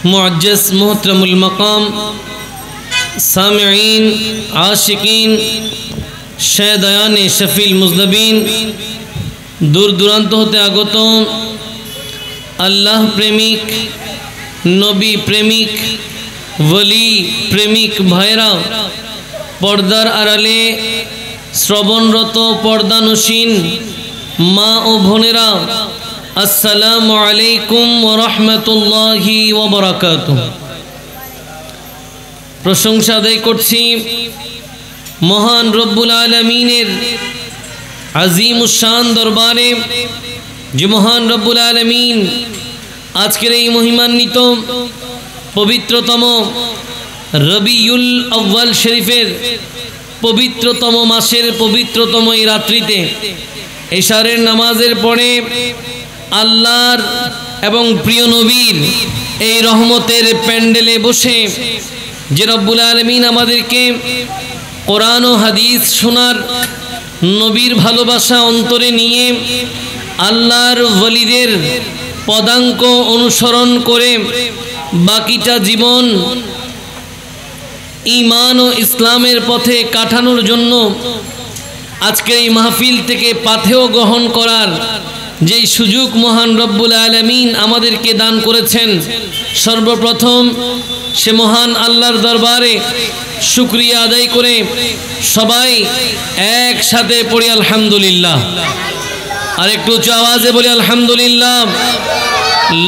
मुअज्जज़ मोहतरमुल मकाम सामिईन आशिकीन शहदायान शफील मुज़नबीन दूर दूरान्त होते आगत अल्लाह प्रेमिक नबी प्रेमिक वली प्रेमिक भाईरा पर्दार आड़ाले श्रवणरत पर्दानुशीन मा ओ बोनेरा अस्सलामु आलैकुम व रहमतुल्लाहि व बाराकातुहु। प्रशंसा आदाय करछि महान रब्बुल आलमीनेर आजीमुश्शान दरबारे जे महान रब्बुल आलमीन आजकेर एई महिमान्वित पवित्रतम रबिउल अव्वल शरीफेर पवित्रतम मासेर पवित्रतम এই রাত্রিতে ইশারের নামাজের পরে আল্লাহর এবং প্রিয় নবীর এই রহমতের প্যান্ডেলে বসে যে রব্বুল আলামিন আমাদেরকে কোরআন ও হাদিস শোনার নবীর ভালোবাসা অন্তরে নিয়ে আল্লাহর ওলিদের পদাঙ্ক অনুসরণ করে বাকিটা জীবন ईमान और इस्लामेर पथे काटानोर जन्य आजकेर এই महफिल থেকে पाथेओ ग्रहण करार जे सुयोग महान रब्बुल आलमीन आमादेरके दान करेछेन सर्वप्रथम से महान आल्लाहर दरबारे शुक्रिया आदाय करे सबाई एक साथे पढ़ी आलহামদুলিল্লাহ और एकटू उच्च आवाजे बोली आलহামদুলিল্লাह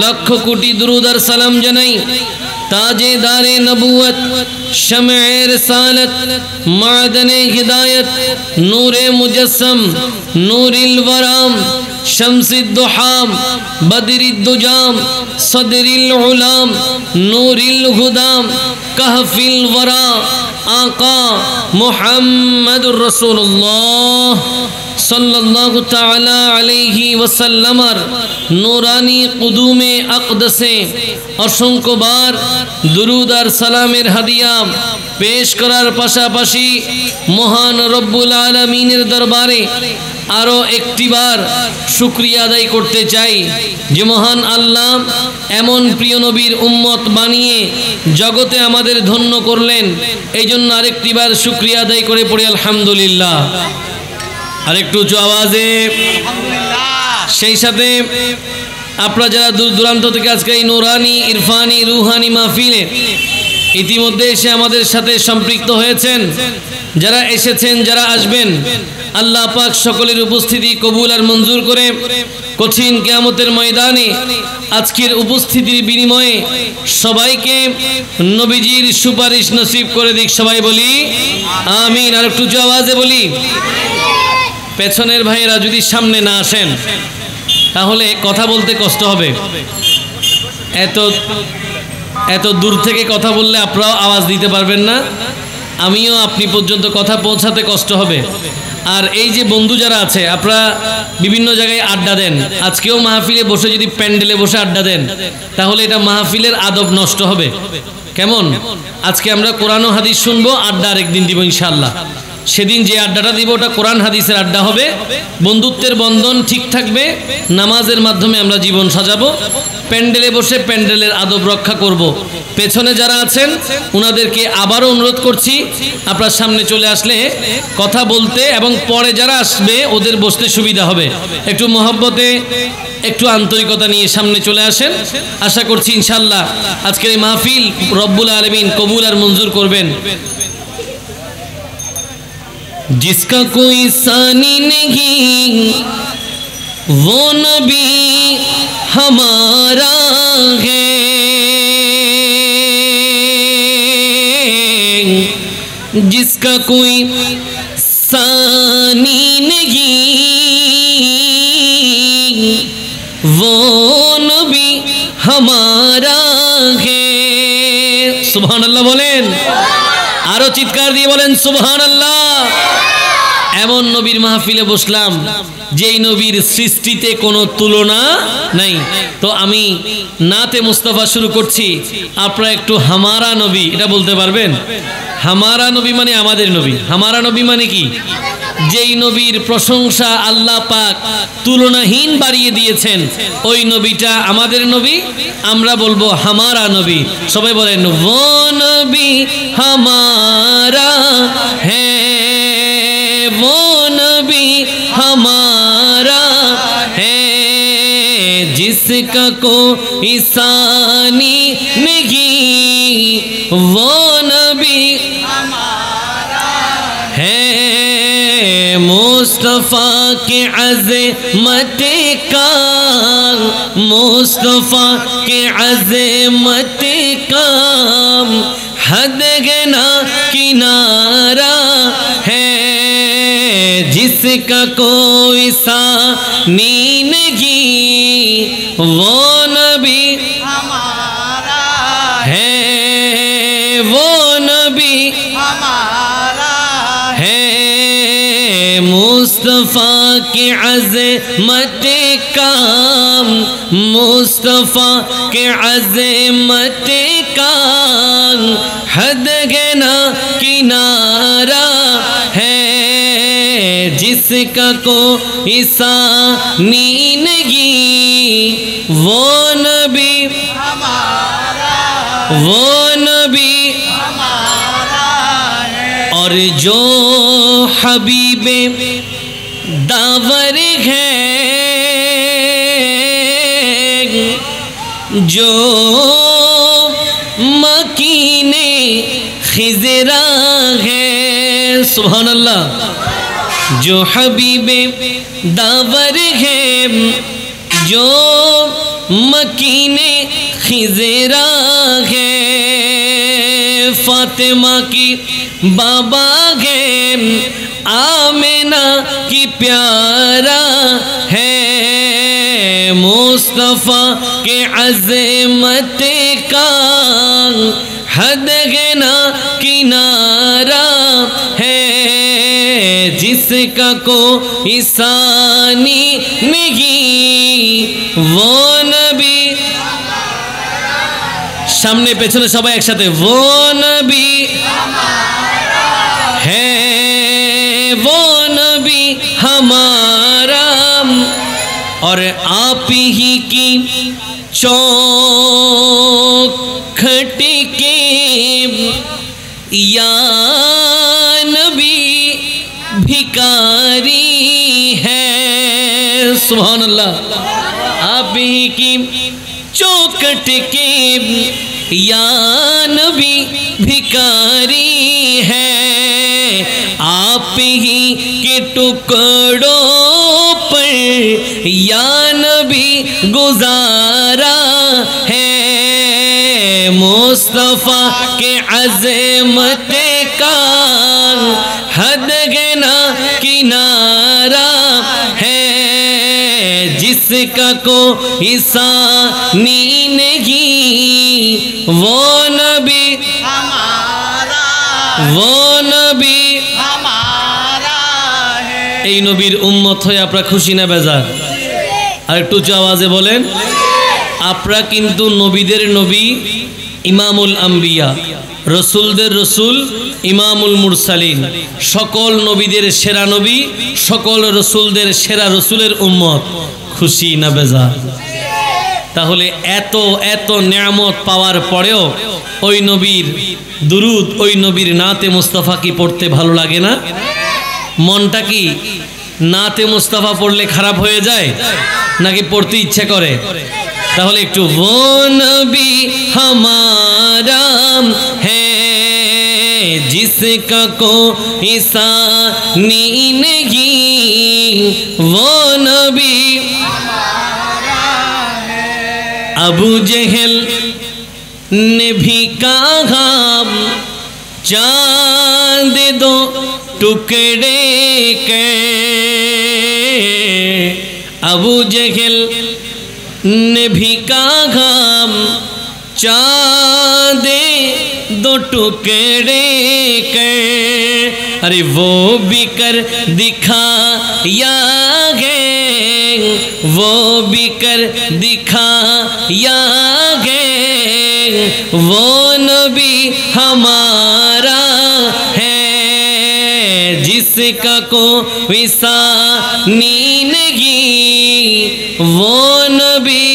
लक्ष कोटी दुरूद और सालाम जानाई ताजेदारे नबुवत शमए रिसालत मादने हिदायत नूरे मुजस्सम नूरिल वराम शम्सिद दुहाम बदरिद दुजाम सदरिल उलाम नूरिल हुदाम कहफिल वरा आका मुहम्मदुर रसूलुल्लाह सल्लल्लाहु ताला अलैहि वसल्लमर नूरानी कुदूमे अक़दसे असंख्य बार दुरूद और सलामेर हादिया पेश करार पाशापाशी महान रब्बुल आलमीनेर दरबारे आरो एकटी बार शुक्रिया आदाय करते चाই যে महान आल्लाह एमन प्रिय नबीर उम्मत बानिये जगते आमादेर धन्य करलेन एइजন্য आरेकटी बार शुक्रिया आदाय करे पড়ি আলহামদুলিল্লাহ আর একটু উচ্চ আওয়াজে আলহামদুলিল্লাহ। সেই সাথে আপনারা যারা দূর দূরান্ত থেকে আজকে এই নুরানি ইরফানি রুহানি মাহফিলে ইতিমধ্যে এসে আমাদের সাথে সম্পৃক্ত হয়েছেন যারা এসেছেন যারা আসবেন আল্লাহ পাক সকলের উপস্থিতি কবুল আর মঞ্জুর করে কঠিন কিয়ামতের ময়দানে আজকের উপস্থিতির বিনিময়ে সবাইকে নবীজির সুপারিশ নসিব করে দিক সবাই বলি আমিন আর একটু উচ্চ আওয়াজে বলি পেছনের ভাইয়েরা যদি সামনে না আসেন তাহলে কথা বলতে কষ্ট হবে এত এত দূর থেকে কথা বললে আপনারাও আওয়াজ দিতে পারবেন না আমিও আপনি পর্যন্ত কথা পৌঁছাতে কষ্ট হবে আর এই যে বন্ধু যারা আছে আপনারা বিভিন্ন জায়গায় আড্ডা দেন আজকেও মাহফিলে বসে যদি প্যান্ডেলে বসে আড্ডা দেন তাহলে এটা মাহফিলের আদব নষ্ট হবে কেমন আজকে আমরা কোরআন ও হাদিস শুনবো আড্ডা আরেকদিন দিব ইনশাআল্লাহ সেদিন যে আড্ডাটা দিব ওটা কোরআন হাদিসের আড্ডা হবে বন্ধুত্বের বন্ধন ঠিক থাকবে নামাজের মাধ্যমে আমরা জীবন সাজাবো প্যান্ডেলে বসে প্যান্ডেলের আদব রক্ষা করব পেছনে যারা আছেন ওনাদেরকে আবারও অনুরোধ করছি আপনার সামনে চলে আসলে কথা বলতে এবং পরে যারা আসবে ওদের বসতে সুবিধা হবে একটু মহব্বতে একটু আন্তরিকতা নিয়ে সামনে চলে আসেন আশা করছি ইনশাআল্লাহ আজকের এই মাহফিল রব্বুল আলামিন কবুল আর মঞ্জুর করবেন जिसका कोई सानी नहीं वो नबी हमारा है जिसका कोई सानी नहीं वो नबी हमारा है सुभान अल्लाह बोलें आरो चित्कार दिए बोलें सुभान अल्लाह एमन नबीर महफिले बसलाम जेई नबीर सृष्टिते कोनो तुलना नहीं तो आमी नाते मुस्तफा शुरू करছি আপনারা একটু हमारा नबी এটা বলতে পারবেন हमारा नबी माने আমাদের नबी हमारा नबी माने কি যেই নবীর প্রশংসা আল্লাহ পাক তুলনাহীন বাড়িয়ে দিয়েছেন, ওই নবীটা আমাদের নবী। আমরা বলবো হামারা নবী। সবাই বলেন वो नबी हमारा है, वो नबी हमारा है, जिसका कोई सानी नहीं, वो नबी हमारा है। मुस्तफा के अज़मत का, मुस्तफा के अज़मत का हद ना किनारा है, जिसका कोई सानी नहीं, वो नबी हमारा है, वो नबी हमारा है। मुस्तफा के अज़मत का, मुस्तफा के अज़मत का हद ना किनारा है, जिसका कोई सानी नहीं, वो नबी हमारा, वो नबी हमारा है। और जो हबीबे दावर है, जो मकीने खिजरा है, सुभान अल्लाह। जो हबीबे दावर है, जो मकीने खिजरा है, फातिमा की बाबा है, आमिना की प्यारा है, मुस्तफा के अज़मत का हद ना किनारा है, जिसका कोई सानी नहीं, वो नबी। सामने पेছনে সবাই একসাথে वो नबी है, वो नबी हमारा। और आप ही की चौखट के या नबी भिकारी है, सुभान अल्लाह। आप ही की चौखट के या नबी भिकारी है, आप ही के टुकड़ों पर या नबी गुजारा है, मुस्तफा के अज़मत का हद ना किनारा है, जिसका कोई सानी नहीं, वो नबी हमारा, वो नबी हमारा है। এই নবীর উম্মত হয়ে আপনারা খুশি না বেজার? আর একটু উঁচু আওয়াজে বলেন। আপনারা কিন্তু নবীদের নবী, ইমামুল আম্বিয়া, রসুলদের রসুল, ইমামুল মুরসালিন, সকল নবীদের সেরা নবী, সকল রসুলদের সেরা রসুলের উম্মত। খুশি না বেজার? তাহলে এত এত নিয়ামত পাওয়ার পরেও ওই নবীর দুরুদ, ওই নবীর নাতে মুস্তাফা কি পড়তে ভালো লাগে না? মনটা কি নাতে মুস্তাফা পড়লে খারাপ হয়ে যায় নাকি পড়তে ইচ্ছে করে? তাহলে একটু वो नबी हमारा है, जिसका कोई सानी नहीं, वो नबी हमारा है। अबू जहल ने भी कहा चांद दो टुकड़े के, अबू जहल ने भी कहा चांदे दो टुकड़े के, अरे वो भी कर दिखाया है, वो भी कर दिखाया है, वो नबी हमारा है, जिस जिसका कोई सानी नहीं वो नबी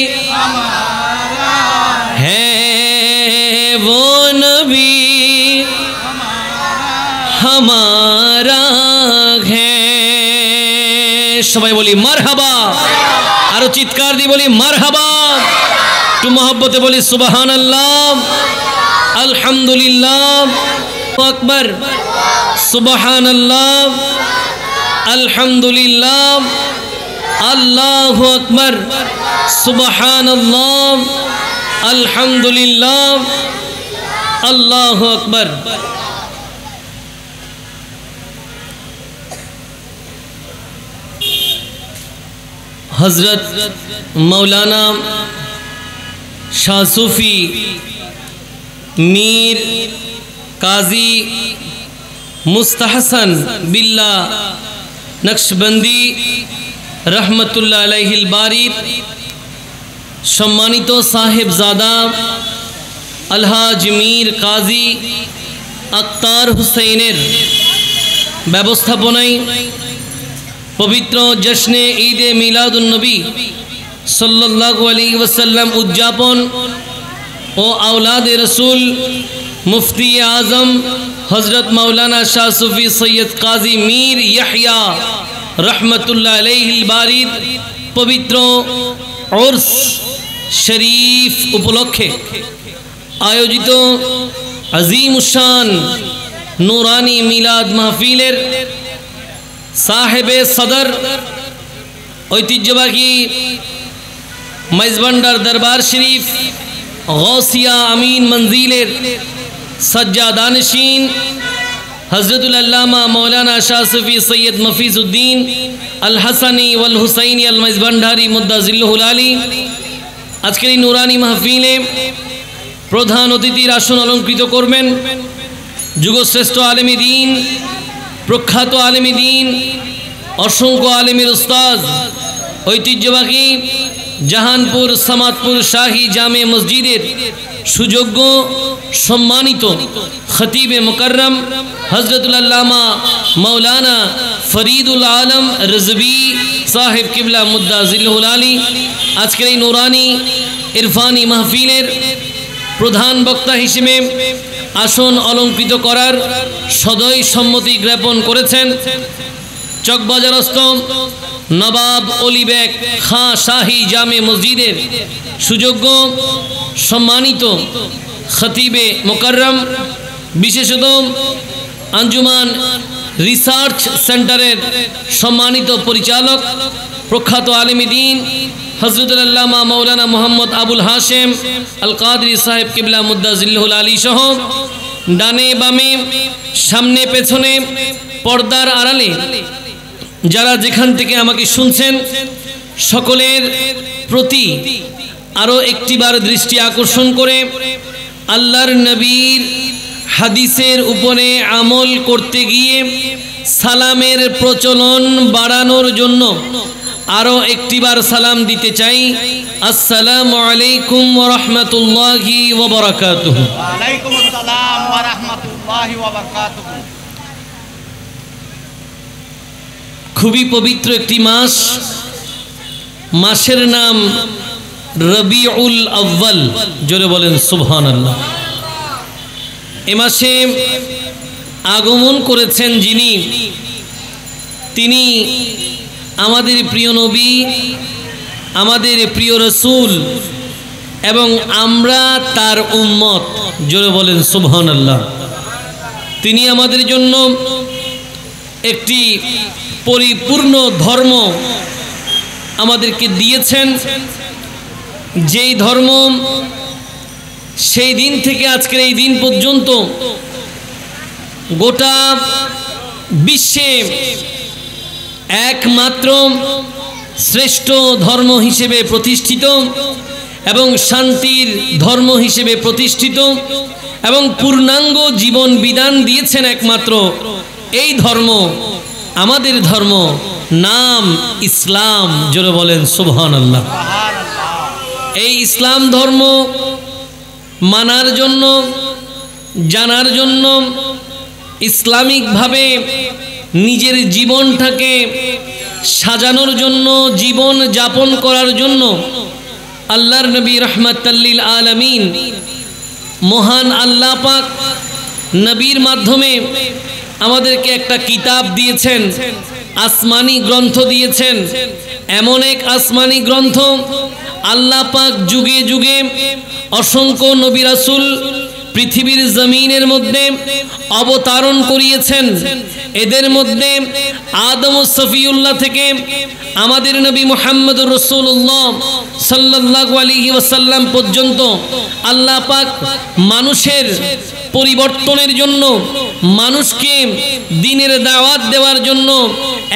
है, वो नबी हमारा है। সবাই বলি মারহাবা, আরো চিৎকার দিয়ে বলি মারহাবা, একটু মহব্বতে বলি সুবহানাল্লাহ, আলহামদুলিল্লাহ, আকবার, সুবহানাল্লাহ, আলহামদুলিল্লাহ, আল্লাহু আকবার, সুবহানাল্লাহ, আলহামদুলিল্লাহ, আল্লাহু আকবার। हज़रत मौलाना शाह सूफ़ी मीर काजी मुस्तहसन बिल्ला नक्शबंदी रहमतुल्लाह अलैहिल बारी सम्मानित साहेबजादा अलहाज मीर काजी अख्तार हुसैनेर व्यवस्थापनाय पवित्र जश्ने ईद ए मिलादुन नबी सल्लल्लाहु अलैहि वसल्लम उद्यापन ओ औलाद रसूल मुफ्ती आज़म हज़रत मौलाना शाह सूफ़ी सैयद काजी मीर यहया रहमतुल्लाह अलैहिल बारी पवित्र उर्स शरीफ उपलक्षे आयोजित अजीमुशान नूरानी मिलाद महफिलेर साहेबे सदर ऐतिह्यबाही मेजबांडार दरबार शरीफ गौसिया अमीन मंजिलेर सज्जादानशीन हज़रतुल अल्लामा मौलाना शाह सूफ़ी सैयद मफीजुद्दीन अल हसनी वल हुसैनी अल मेजबांडारी मुद्दाजिल्लुहुल आली आजकेर नूरानी महफिले प्रधान अतिथिर आसन अलंकृत करबेन जुगश्रेष्ठ आलेम दीन प्रख्यात आलेम दीन असंख्य आलेमेर उस्ताद ऐतिह्यबाही जहानपुर समादपुर शाही जामे मस्जिदेर सुयोग्य सम्मानित खतीबे मुकर्रम हज़रतुल अल्लामा मौलाना फरीदुल आलम रज़वी साहेब किबला मुद्दाजिल्लुहुल आली आजकेर नूरानी इरफानी महफिलेर प्रधान बक्ता हिसेबे आसन अलंकृत करार सदय सम्मति ज्ञापन करेছেন चकबाजारस्थ नवाब अलीबेग खां शाही जामे मस्जिदेर सुयोग्य सम्मानित खतीबे मुकर्रम विशेषत आंजुमान रिसार्च सेंटारेर सम्मानित परिचालक प्रख्यात आलेम दीन हज़रतुल अल्लामा मौलाना मोहम्मद आबुल हाशेम अल कादरी साहेब किबला मुद्दाजिल्लुहुल आली सह डाने बामे सामने पेछने पर्दार आड़ाले যারা যেখান থেকে আমাকে শুনছেন সকলের প্রতি আরো একটিবার দৃষ্টি আকর্ষণ করে আল্লাহর নবীর হাদিসের উপরে আমল করতে গিয়ে সালামের প্রচলন বাড়ানোর জন্য আরো একটিবার সালাম দিতে চাই। আসসালামু আলাইকুম ওয়া রাহমাতুল্লাহি ওয়া বারাকাতুহু। ওয়া আলাইকুমুস সালাম ওয়া রাহমাতুল্লাহি ওয়া বারাকাতুহু। খুবই পবিত্র একটি মাস, মাসের নাম রবিউল আউয়াল, জোরে বলেন সুবহানাল্লাহ। এ মাসে আগমন করেছেন যিনি, তিনি আমাদের প্রিয় নবী, আমাদের প্রিয় রাসূল এবং আমরা তার উম্মত, জোরে বলেন সুবহানাল্লাহ। তিনি আমাদের জন্য একটি পরিপূর্ণ ধর্ম আমাদেরকে দিয়েছেন, যেই ধর্ম সেই দিন থেকে আজকের এই দিন পর্যন্ত গোটা বিশ্বে একমাত্র শ্রেষ্ঠ ধর্ম হিসেবে প্রতিষ্ঠিত এবং শান্তির ধর্ম হিসেবে প্রতিষ্ঠিত এবং পূর্ণাঙ্গ জীবন বিধান দিয়েছেন একমাত্র এই ধর্ম, আমাদের ধর্ম, নাম ইসলাম, জোরে বলেন সুবহানাল্লাহ। এই ইসলাম ধর্ম মানার জন্য, জানার জন্য, ইসলামিকভাবে নিজের জীবনটাকে সাজানোর জন্য, জীবন যাপন করার জন্য আল্লাহর নবী রাহমাতাল লিল আলামিন মহান আল্লাহ পাক নবীর মাধ্যমে আমাদেরকে একটা কিতাব দিয়েছেন, আসমানি গ্রন্থ দিয়েছেন। এমন এক আসমানি গ্রন্থ আল্লাহ পাক যুগে যুগে অসংখ্য নবী রাসূল পৃথিবীর জমিনের মধ্যে অবতরণ করিয়েছেন। এদের মধ্যে আদম ও সফিউল্লাহ থেকে আমাদের নবী মুহাম্মদুর রাসূলুল্লাহ সাল্লাল্লাহু আলাইহি ওয়াসাল্লাম পর্যন্ত আল্লাহ পাক মানুষের পরিবর্তনের জন্য, মানুষকে দ্বীনের দাওয়াত দেওয়ার জন্য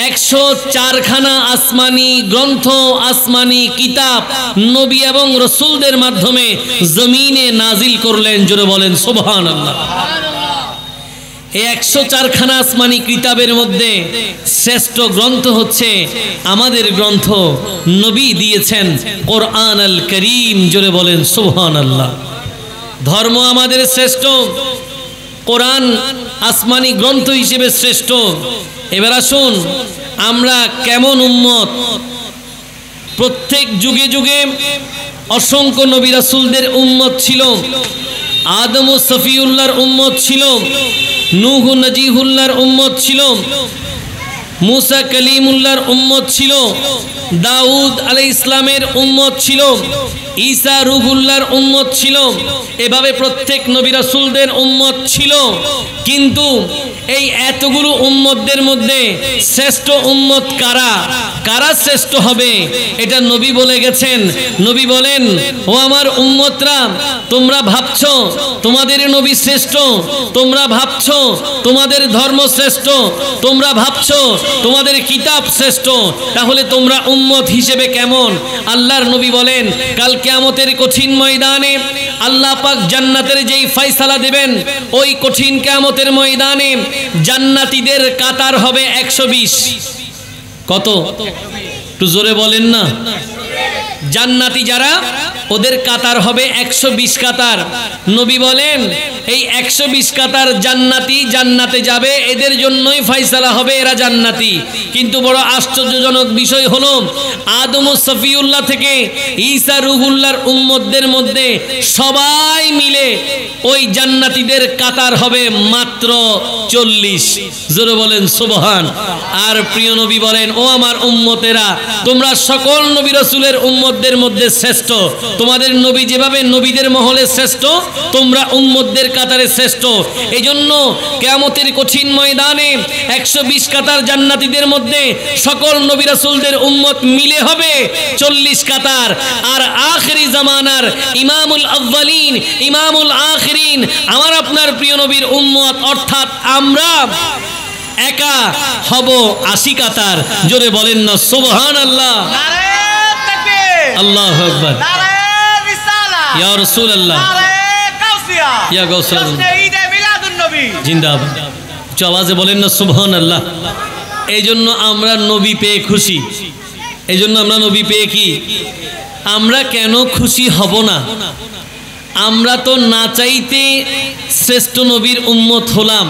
104খানা আসমানি গ্রন্থ, আসমানি কিতাব নবী এবং রাসূলদের মাধ্যমে জমিনে নাজিল করলেন। জোরে বলেন সুবহানাল্লাহ। এই 104খানা আসমানি কিতাবের মধ্যে শ্রেষ্ঠ গ্রন্থ হচ্ছে আমাদের গ্রন্থ, নবী দিয়েছেন কোরআন আল করিম। জোরে বলেন সুবহানাল্লাহ। ধর্ম আমাদের শ্রেষ্ঠ, কোরআন আসমানি গ্রন্থ হিসেবে শ্রেষ্ঠ। এবার আসুন, আমরা কেমন উম্মত? প্রত্যেক যুগে যুগে অসংখ্য নবী রাসূলদের উম্মত ছিল। আদম ও সফিউল্লাহর উম্মত ছিল, নূহ ও নজিহুল্লাহর উম্মত ছিল, মুসা কলিমুল্লাহর উম্মত ছিল, দাউদ আলাইহিস সালামের উম্মত ছিল, ঈসা রূহুল্লাহর উম্মত ছিল। এভাবে প্রত্যেক নবী রাসূলদের উম্মত ছিল। কিন্তু এই এতগুলো উম্মতদের মধ্যে শ্রেষ্ঠ উম্মত কারা? কারা শ্রেষ্ঠ হবে এটা নবী বলে গেছেন। নবী বলেন, ও আমার উম্মতরা, তোমরা ভাবছো তোমাদের নবী শ্রেষ্ঠ, তোমরা ভাবছো তোমাদের ধর্ম শ্রেষ্ঠ, তোমরা ভাবছো তোমাদের কিতাব শ্রেষ্ঠ, তাহলে তোমরা উম্মত হিসেবে কেমন? আল্লাহর নবী বলেন, কাল কিয়ামতের কঠিন ময়দানে আল্লাহ পাক জান্নাতের যেই ফয়সালা দেবেন, ওই কঠিন কিয়ামতের ময়দানে জান্নাতীদের কাতার হবে 120। কত? একটু জোরে বলেন না। জান্নাতি যারা, ওদের কাতার হবে 120 কাতার। নবী বলেন, এই 120 কাতার জান্নাতি জান্নাতে যাবে, এদের জন্যই ফয়সালা হবে, এরা জান্নাতি। কিন্তু বড় আশ্চর্যজনক বিষয় হলো, আদম ও সফিউল্লাহ থেকে ঈসা রূহুল্লাহর উম্মতদের মধ্যে সবাই মিলে ওই জান্নাতীদের কাতার হবে মাত্র 40। জোরে বলেন সুবহান। আর প্রিয় নবী বলেন, ও আমার উম্মতেরা, তোমরা সকল নবী রাসূলের উম্মতদের মধ্যে শ্রেষ্ঠ। তোমাদের নবী যেভাবে নবীদের মহলে শ্রেষ্ঠ, তোমরা উম্মতদের কাতারে শ্রেষ্ঠ। এই জন্য কিয়ামতের কঠিন ময়দানে 120 কাতার জান্নাতীদের মধ্যে সকল নবী রাসূলদের উম্মত মিলে হবে 40 কাতার। আর আখিরি জামানার ইমামুল আউয়ালিন, ইমামুল আখিরিন, আমার আপনার প্রিয় নবীর উম্মত, অর্থাৎ আমরা একা হব 80 কাতার। জোরে বলেন না সুবহানাল্লাহ। আল্লাহু আকবার। ইয়া রাসূলুল্লাহ, ইয়া গাউসুল জিন্দাবাদ। আওয়াজে বলেন না সুবহানাল্লাহ। এই জন্য আমরা নবী পেয়ে খুশি। এই জন্য আমরা নবী পেয়ে কি, আমরা কেন খুশি হব না? আমরা তো না চাইতে শ্রেষ্ঠ নবীর উম্মত হলাম,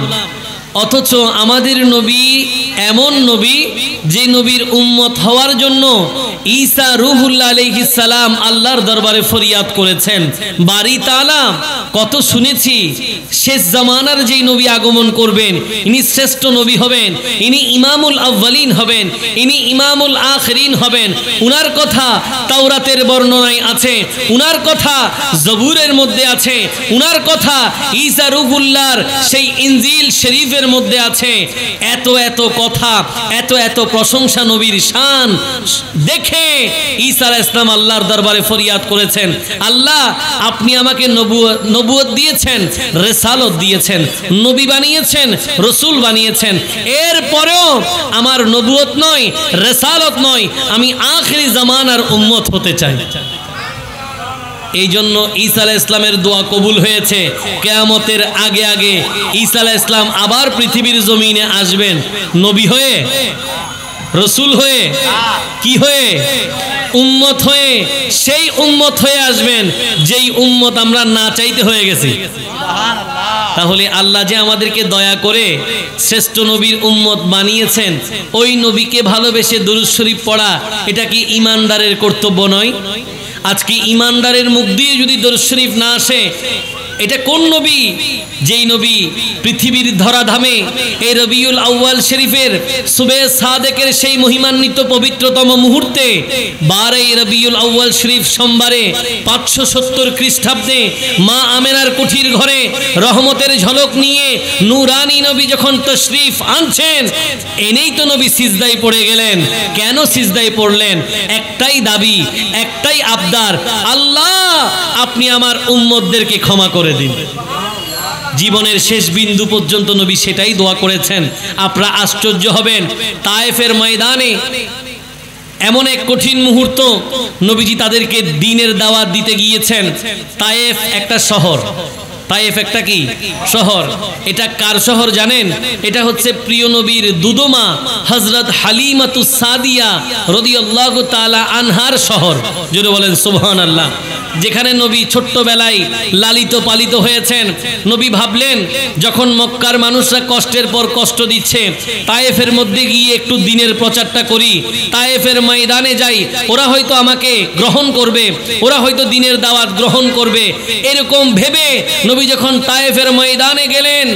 অথচ আমাদের নবী এমন নবী যে নবীর উম্মত হওয়ার জন্য ঈসা রূহুল্লাহ আলাইহিস সালাম আল্লাহর দরবারে ফরিয়াদ করেছেন। বারি তাআলা কত শুনেছি, শেষ জামানার যেই নবী আগমন করবেন, ইনি শ্রেষ্ঠ নবী হবেন, ইনি ইমামুল আউয়ালিন হবেন, ইনি ইমামুল আখিরিন হবেন। উনার কথা তাওরাতের বর্ণনায় আছে, উনার কথা জবুরের মধ্যে আছে, উনার কথা ঈসা রূহুল্লাহর সেই ইনজিল শরীফের মধ্যে আছে। এত এত কথা, এত এত প্রশংসা নবীর শান দেখে ঈসা আলাইহিস সালাম আল্লাহর দরবারে ফরিয়াদ করেছেন, আল্লাহ আপনি আমাকে নবুয়ত দিয়েছেন, রিসালত দিয়েছেন, নবী বানিয়েছেন, রাসূল বানিয়েছেন, এরপরেও আমার নবুয়ত নয়, রিসালত নয়, আমি আখিরি জামানার উম্মত হতে চাই। এই জন্য ঈসা আলাইহিস সালামের দোয়া কবুল হয়েছে। কিয়ামতের আগে আগে ঈসা আলাইহিস সালাম আবার পৃথিবীর জমিনে আসবেন, নবী হয়ে, রাসূল হয়ে, কি হয়ে? উম্মত হয়ে। সেই উম্মত হয়ে আসবেন যেই উম্মত আমরা না চাইতে হয়ে গেছি। সুবহানাল্লাহ। তাহলে আল্লাহ যে আমাদেরকে দয়া করে শ্রেষ্ঠ নবীর উম্মত বানিয়েছেন, ওই নবীকে ভালোবেসে দুরূদ শরীফ পড়া এটা কি ঈমানদারের কর্তব্য নয়? আজকে ঈমানদারের মুখ দিয়ে যদি দুরূদ শরীফ না আসে, এটা কোন নবী? যেই নবী পৃথিবীর ধরাধামে এই রবিউল আউয়াল শরীফের সুবে সাদেকের সেই মহিমান্বিত পবিত্রতম মুহূর্তে 12 রবিউল আউয়াল শরীফ সোমবারে 570 খ্রিস্টাব্দে মা আমেনার কুঠির ঘরে রহমতের ঝলক নিয়ে নূরানী নবী যখন তশরিফ আনছেন, এনেই তো নবী সিজদায় পড়ে গেলেন। কেন সিজদায় পড়লেন? একটাই দাবি, একটাই আবদার, আল্লাহ আপনি আমার উম্মতদেরকে ক্ষমা করে দিন। জীবনের শেষ বিন্দু পর্যন্ত নবী সেটাই দোয়া করেছেন। আপনারা আশ্চর্য হবেন, তায়েফের ময়দানে এমন এক কঠিন মুহূর্ত, নবীজি তাদেরকে দ্বীনের দাওয়াত দিতে গিয়েছেন। তায়েফ একটা শহর, তায়েফ একটা কি শহর? এটা কার শহর জানেন? এটা হচ্ছে প্রিয় নবীর দুদমা হযরত হালিমাতুস সাদিয়া রাদিয়াল্লাহু তাআলা আনহার শহর। জোরে বলেন সুবহানাল্লাহ। যেখানে নবী ছোট্টবেলায় লালিত পালিত হয়েছেন। নবী ভাবলেন, যখন মক্কার মানুষরা কষ্টের পর কষ্ট দিচ্ছে, তায়েফের মধ্যে গিয়ে একটু দ্বীনের প্রচারটা করি, তায়েফের ময়দানে যাই, ওরা হয়তো আমাকে গ্রহণ করবে, ওরা হয়তো দ্বীনের দাওয়াত গ্রহণ করবে। এরকম ভেবে নবী যখন তায়েফের ময়দানে গেলেন,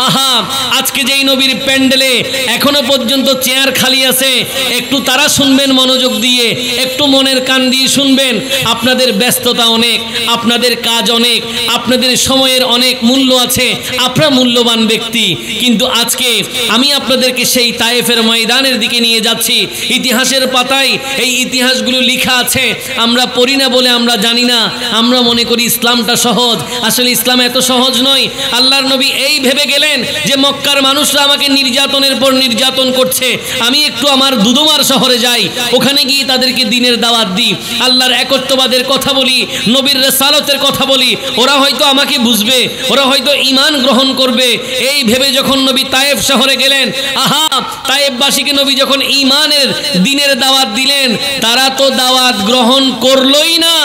আহা, আজকে যেই নবীর প্যান্ডেলে এখনো পর্যন্ত চেয়ার খালি আছে, একটু তারা শুনবেন মনোযোগ দিয়ে, একটু মনের কান দিয়ে শুনবেন। আপনাদের ব্যস্ততা অনেক, আপনাদের কাজ অনেক, আপনাদের সময়ের অনেক মূল্য আছে, আপনারা মূল্যবান ব্যক্তি, কিন্তু আজকে আমি আপনাদেরকে সেই তায়েফের ময়দানের দিকে নিয়ে যাচ্ছি। ইতিহাসের পাতায় এই ইতিহাসগুলো লেখা আছে, আমরা পড়ি না বলে আমরা জানি না, আমরা মনে করি ইসলামটা সহজ। আসলে ইসলাম এত সহজ নয়। আল্লাহর নবী এই ভেবে গেলেন যে মক্কার মানুষরা আমাকে নির্যাতনের পর নির্যাতন করছে, আমি একটু আমার দুদমার শহরে যাই, ওখানে গিয়ে তাদেরকে দ্বীনের দাওয়াত দিই, আল্লাহর একত্ববাদের কথা বলি, নবীর রিসালাতের কথা বলি, ওরা হয়তো আমাকে বুঝবে, ওরা হয়তো ঈমান গ্রহণ করবে। এই ভেবে যখন নবী তায়েফ শহরে গেলেন, আহা, তায়েফবাসীকে নবী যখন ঈমানের দ্বীনের দাওয়াত দিলেন, তারা তো দাওয়াত গ্রহণ করলই না,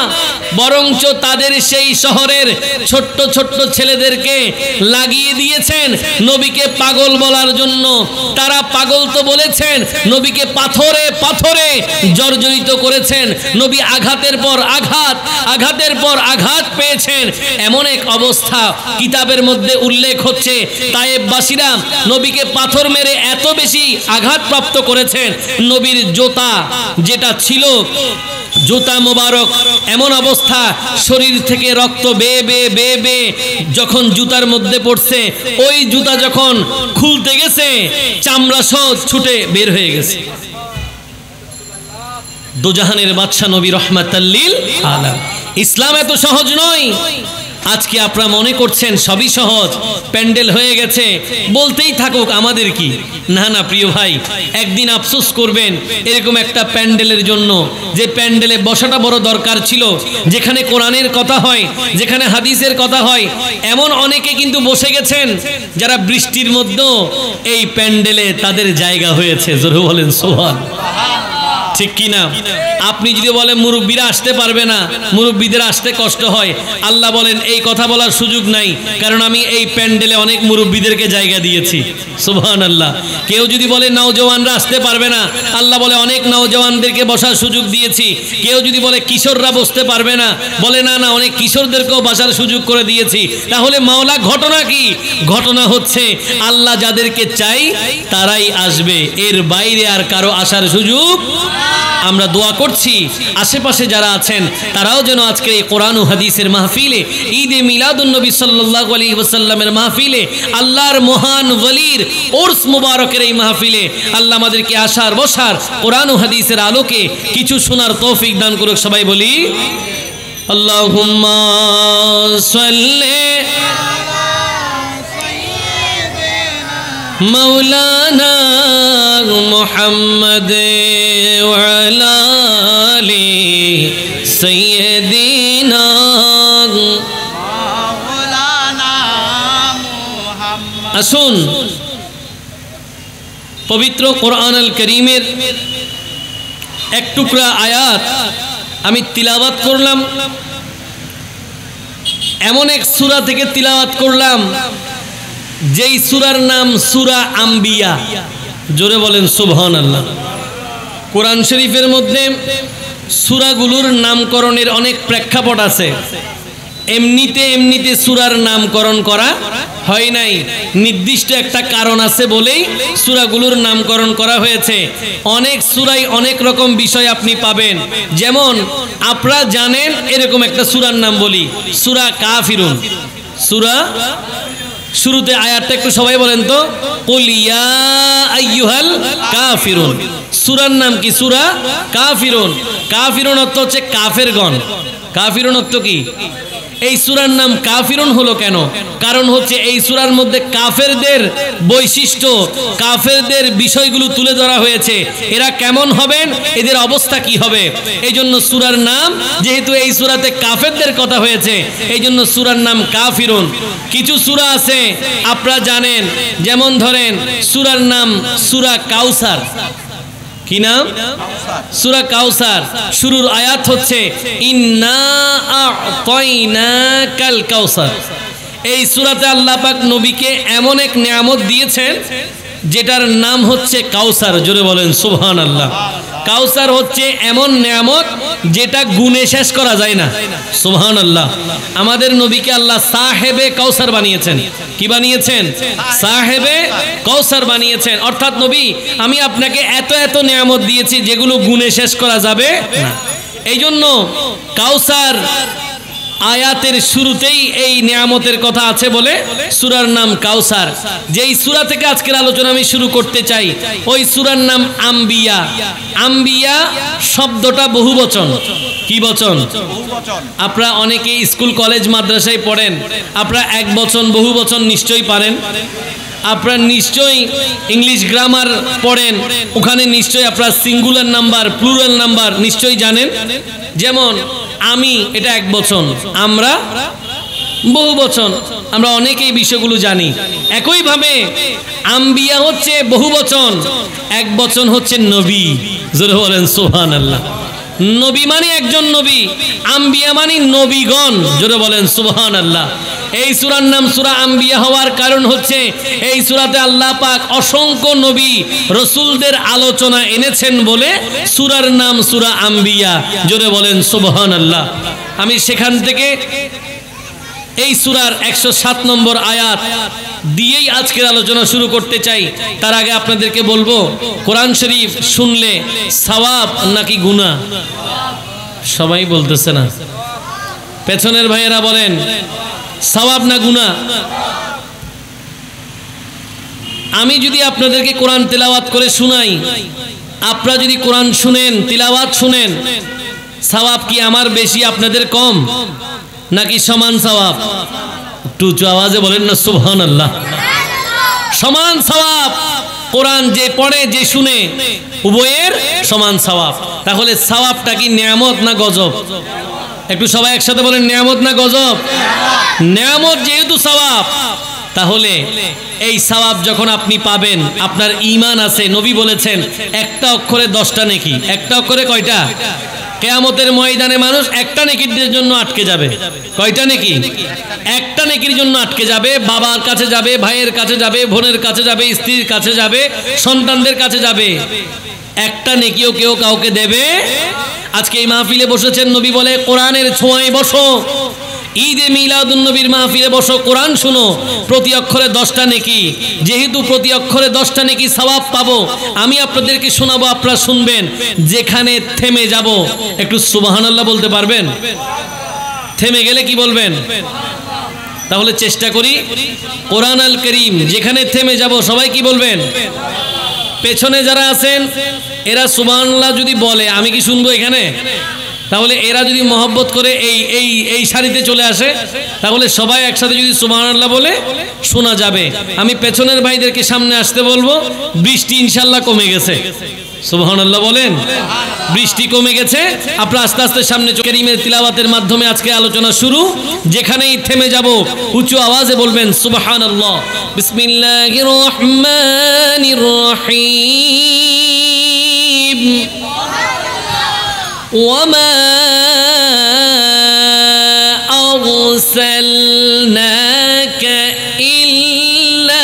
বরঞ্চ তাদের সেই শহরের ছোট্ট ছোট্ট ছেলেদেরকে লাগিয়ে দিয়েছেন নবীকে পাগল বলার জন্য। তারা পাগল তো বলেছেন, নবীকে পাথরে পাথরে জর্জরিত করেছেন। নবী আঘাতের পর আঘাত, আঘাতের পর আঘাত পেয়েছেন। এমন এক অবস্থা কিতাবের মধ্যে উল্লেখ হচ্ছে, তায়েফবাসীরা নবীকে পাথর মেরে এত বেশি আঘাতপ্রাপ্ত করেছেন, নবীর জুতা যেটা ছিল, জুতা মোবারক, এমন অবস্থা শরীর থেকে রক্ত বেয়ে বেয়ে বেয়ে বেয়ে যখন জুতার মধ্যে পড়ছে, ওই জুতা যখন খুলতে গেছে, চামড়া সহ ছুটে বের হয়ে গেছে। দোজাহানের বাদশা নবী রহমাতাল লিল আলামিন। ইসলাম এত সহজ নয়। আজকে আপনারা মনে করছেন সবই সহজ, প্যান্ডেল হয়ে গেছে, বলতেই থাকুক, আমাদের কি? না না প্রিয় ভাই, একদিন আফসোস করবেন এরকম একটা প্যান্ডেলের জন্য, যে প্যান্ডেলে বসাটা বড় দরকার ছিল, যেখানে কোরআনের কথা হয়, যেখানে হাদিসের কথা হয়। এমন অনেকে কিন্তু বসে গেছেন যারা বৃষ্টির মধ্যেও এই প্যান্ডেলে তাদের জায়গা হয়েছে। জোরে বলেন সুবহানাল্লাহ। ঠিক কিনা? আপনি যদি বলেন মুরব্বীরা আসতে পারবে না, মুরব্বীদের আসতে কষ্ট হয়, আল্লাহ বলেন এই কথা বলার সুযোগ নাই, কারণ আমি এই প্যান্ডেলে অনেক মুরব্বীদেরকে জায়গা দিয়েছি। সুবহানাল্লাহ। কেউ যদি বলে নওজওয়ানরা আসতে পারবে না, আল্লাহ বলে অনেক নওজওয়ানদেরকে বসার সুযোগ দিয়েছি। কেউ যদি বলে কিশোররা বসতে পারবে না, বলে না না, অনেক কিশোরদেরকেও বসার সুযোগ করে দিয়েছি। তাহলে মাওলা ঘটনা কি? ঘটনা হচ্ছে আল্লাহ যাদেরকে চাই তারাই আসবে, এর বাইরে আর কারো আসার সুযোগ। আমরা দোয়া করছি আশেপাশে যারা আছেন তারাও যেন আজকে এই কোরআন ও হাদিসের মাহফিলে, ঈদে মিলাদুন নবী সাল্লাল্লাহু আলাইহি ওয়াসাল্লামের মাহফিলে, আল্লাহর মহান ওয়ালির উরস মুবারকের এই মাহফিলে আল্লাহ আমাদেরকে আসার বসার কোরআন ও হাদিসের আলোকে কিছু শোনার তৌফিক দান করুক। সবাই বলি আল্লাহুম্মা সাল্লি মৌলানা মুহাম্মদ ওয়ালা আলি সাইয়্যিদিনা মাওলানা মুহাম্মদ। আসুন পবিত্র কোরআনুল কারীমের এক টুকরা আয়াত আমি তিলাওয়াত করলাম। এমন এক সূরা থেকে তিলাওয়াত করলাম যেই সূরার নাম সূরা আম্বিয়া। জোরে বলেন সুবহানাল্লাহ। কোরআন শরীফের মধ্যে সূরাগুলোর নামকরণের অনেক প্রেক্ষাপট আছে। এমনিতে সূরার নামকরণ করা হয় নাই, নির্দিষ্ট একটা কারণ আছে বলেই সূরাগুলোর নামকরণ করা হয়েছে। অনেক সূরায় অনেক রকম বিষয় আপনি পাবেন। যেমন আপনারা জানেন এরকম একটা সূরার নাম বলি, সূরা কাফিরুন। সূরা শুরুতে আয়াতটা একটু সবাই বলেন তো, কুল ইয়া আইয়ুহাল কাফিরুন। সূরার নাম কি? সূরা কাফিরুন। কাফিরুন অর্থ হচ্ছে কাফেরগণ। কাফিরুন অর্থ কি? এই সূরার নাম কাফিরুন হলো কেন? কারণ হচ্ছে এই সূরার মধ্যে কাফেরদের বৈশিষ্ট্য, কাফেরদের বিষয়গুলো তুলে ধরা হয়েছে। এরা কেমন হবেন, এদের অবস্থা কি হবে, এই জন্য সূরার নাম, যেহেতু এই সূরাতে কাফেরদের কথা হয়েছে, এই জন্য সূরার নাম কাফিরুন। কিছু সূরা আছে আপনারা জানেন, যেমন ধরেন সূরার নাম সূরা কাউসার। কি নাম? সূরা কাউসার। শুরুর আয়াত হচ্ছে ইন্না আ'তাইনাকাল কাউসার। এই সূরাতে আল্লাহ পাক নবীকে এমন এক নিয়ামত দিয়েছেন যেটার নাম হচ্ছে কাউসার। জোরে বলেন সুবহানাল্লাহ। কাউসার হচ্ছে এমন নিয়ামত যেটা গুণে শেষ করা যায় না। সুবহানাল্লাহ। আমাদের নবীকে আল্লাহ সাহেবে কাউসার বানিয়েছেন। কি বানিয়েছেন? সাহেবে কাউসার বানিয়েছেন। অর্থাৎ নবী, আমি আপনাকে এত এত নিয়ামত দিয়েছি যেগুলো গুণে শেষ করা যাবে না। এই জন্য কাউসার আয়াতের শুরুতেই এই নিয়ামতের কথা আছে বলে সূরার নাম কাউসার। যেই সূরা থেকে আজকের আলোচনা আমি শুরু করতে চাই, ওই সূরার নাম আম্বিয়া। আম্বিয়া শব্দটা বহুবচন। কি বচন? আপনারা অনেকে স্কুল কলেজ মাদ্রাসায় পড়েন, আপনারা এক বচন বহু বচন নিশ্চয়ই পারেন। আপনারা নিশ্চয়ই ইংলিশ গ্রামার পড়েন, ওখানে নিশ্চয়ই আপনারা সিঙ্গুলার নাম্বার, প্লুরাল নাম্বার নিশ্চয়ই জানেন। যেমন আমি, এটা এক বচন, আমরা বহু বচন, আমরা অনেকেই বিষয়গুলো জানি। একইভাবে আম্বিয়া হচ্ছে বহু বচন, এক বচন হচ্ছে নবী। জোরে বলেন সুবহানাল্লাহ। নবী মানে একজন নবী, আম্বিয়া মানে নবীগণ। জোরে বলেন সুবহানাল্লাহ। এই সূরার নাম সূরা আম্বিয়া হওয়ার কারণ হচ্ছে এই সূরাতে আল্লাহ পাক অসংখ্য নবী রাসূলদের আলোচনা এনেছেন বলে সূরার নাম সূরা আম্বিয়া। জোরে বলেন সুবহানাল্লাহ। আমি সেখান থেকে এই সূরার 107 নম্বর আয়াত দিয়েই আজকের আলোচনা শুরু করতে চাই। তার আগে আপনাদেরকে বলবো, কোরআন শরীফ শুনলে সওয়াব নাকি গুনাহ? সবাই বলতেছে না। পেছনের ভাইয়েরা বলেন, সওয়াব না গুনাহ? আমি যদি আপনাদেরকে কোরআন তেলাওয়াত করে শোনাই, আপনারা যদি কোরআন শুনেন, তিলাওয়াত শুনেন, সওয়াব কি আমার বেশি আপনাদের কম নাকি সমান সওয়াব? একটু উঁচু আওয়াজে বলেন না সুবহানাল্লাহ। সমান সওয়াব। কোরআন যে পড়ে যে শুনে উভয়ের সমান সওয়াব। তাহলে সওয়াবটা কি নিয়ামত না গজব? একটু সবাই একসাথে বলেন, নিয়ামত না গজব? নিয়ামত যেহেতু সওয়াব, তাহলে এই সওয়াব যখন আপনি পাবেন, আপনার ঈমান আছে। নবী বলেছেন একটা অক্ষরে 10টা নেকি। একটা অক্ষরে কয়টা? কিয়ামতের ময়দানে মানুষ একটা নেকির জন্য আটকে যাবে। কয়টা নেকি? একটা নেকির জন্য আটকে যাবে। বাবার কাছে যাবে, ভাইয়ের কাছে যাবে, বোনের কাছে যাবে, স্ত্রীর কাছে যাবে, সন্তানদের কাছে যাবে। একটা নেকিও কেউ কাউকে দেবে। আজকে এই মাহফিলে বসেছেন, নবী বলে কোরআনের ছোঁয়ায় বসো। ঈদে মিলাদুন নবীর মাহফিলে বসো, কোরআন শুনো, প্রতি অক্ষরে 10টা নেকি। যেহেতু প্রতি অক্ষরে 10টা নেকি সওয়াব পাবো, আমি আপনাদেরকে শোনাবো, আপনারা শুনবেন। যেখানে থেমে যাব, একটু সুবহানাল্লাহ বলতে পারবেন? থেমে গেলে কি বলবেন? তাহলে চেষ্টা করি, কোরআন আল করিম যেখানে থেমে যাব সবাই কি বলবেন? পেছনে যারা আছেন এরা সুবহানাল্লাহ যদি বলে, আমি কি শুনবো এখানে? তাহলে এরা যদি মহব্বত করে এই সারিতে চলে আসে, তাহলে সবাই একসাথে যদি সুবহানাল্লাহ বলে শোনা যাবে। আমি পেছনের ভাইদেরকে সামনে আসতে বলবো। বৃষ্টি ইনশাআল্লাহ কমে গেছে। সুবহানাল্লাহ বলেন। বৃষ্টি কমে গেছে, আপনারা আস্তে আস্তে সামনে কারীমের তিলাওয়াতের মাধ্যমে আজকে আলোচনা শুরু। যেখানেই থেমে যাব উঁচু আওয়াজে বলবেন সুবহানাল্লাহ। বিসমিল্লাহির রহমানির রহিম। وما أرسلناك إلا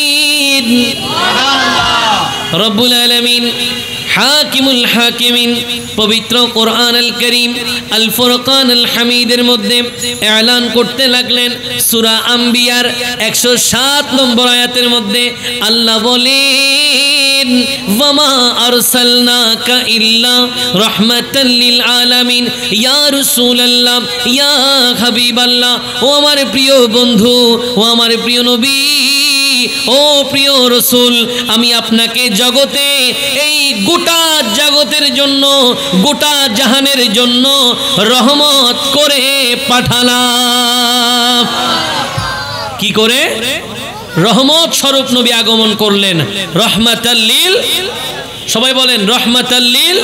লিলআলামিন। রব্বুল আলামিন হাকিমুল হাকিমিন পবিত্র কোরআন আল করিম আল ফুরকান আল হামিদের মধ্যে এলান করতে লাগলেন। সূরা আম্বিয়ার 107 নম্বর আয়াতের মধ্যে আল্লাহ বলেন, ওয়ামা আরসালনাকা ইল্লা রাহমাতাল লিল আলামিন। ইয়া রাসূলুল্লাহ, ইয়া হাবিবাল্লাহ, ও আমার প্রিয় বন্ধু, ও আমার প্রিয় নবী, ও প্রিয় রসুল, আমি আপনাকে জগতে, এই গোটা জগতের জন্য, গোটা জাহানের জন্য রহমত করে পাঠালাম। কি করে? রহমত স্বরূপ নবী আগমন করলেন। রহমাতাল লিল, সবাই বলেন রহমাতাল লিল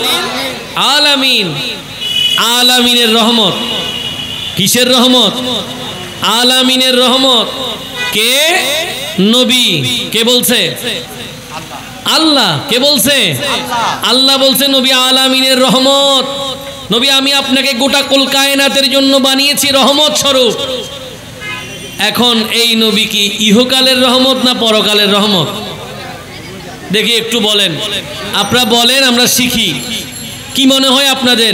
আলামিন। আলামিনের রহমত। কিসের রহমত? আলামিনের রহমত। কে? নবী। কে বলছে? আল্লাহ। কে বলছে? আল্লাহ বলছে নবী আলামিনের রহমত। নবী আমি আপনাকে গোটা কুল কায়নাতের জন্য বানিয়েছি রহমত স্বরূপ। এখন এই নবী কি ইহকালের রহমত না পরকালের রহমত? দেখি একটু বলেন, আপনারা বলেন, আমরা শিখি। কি মনে হয় আপনাদের,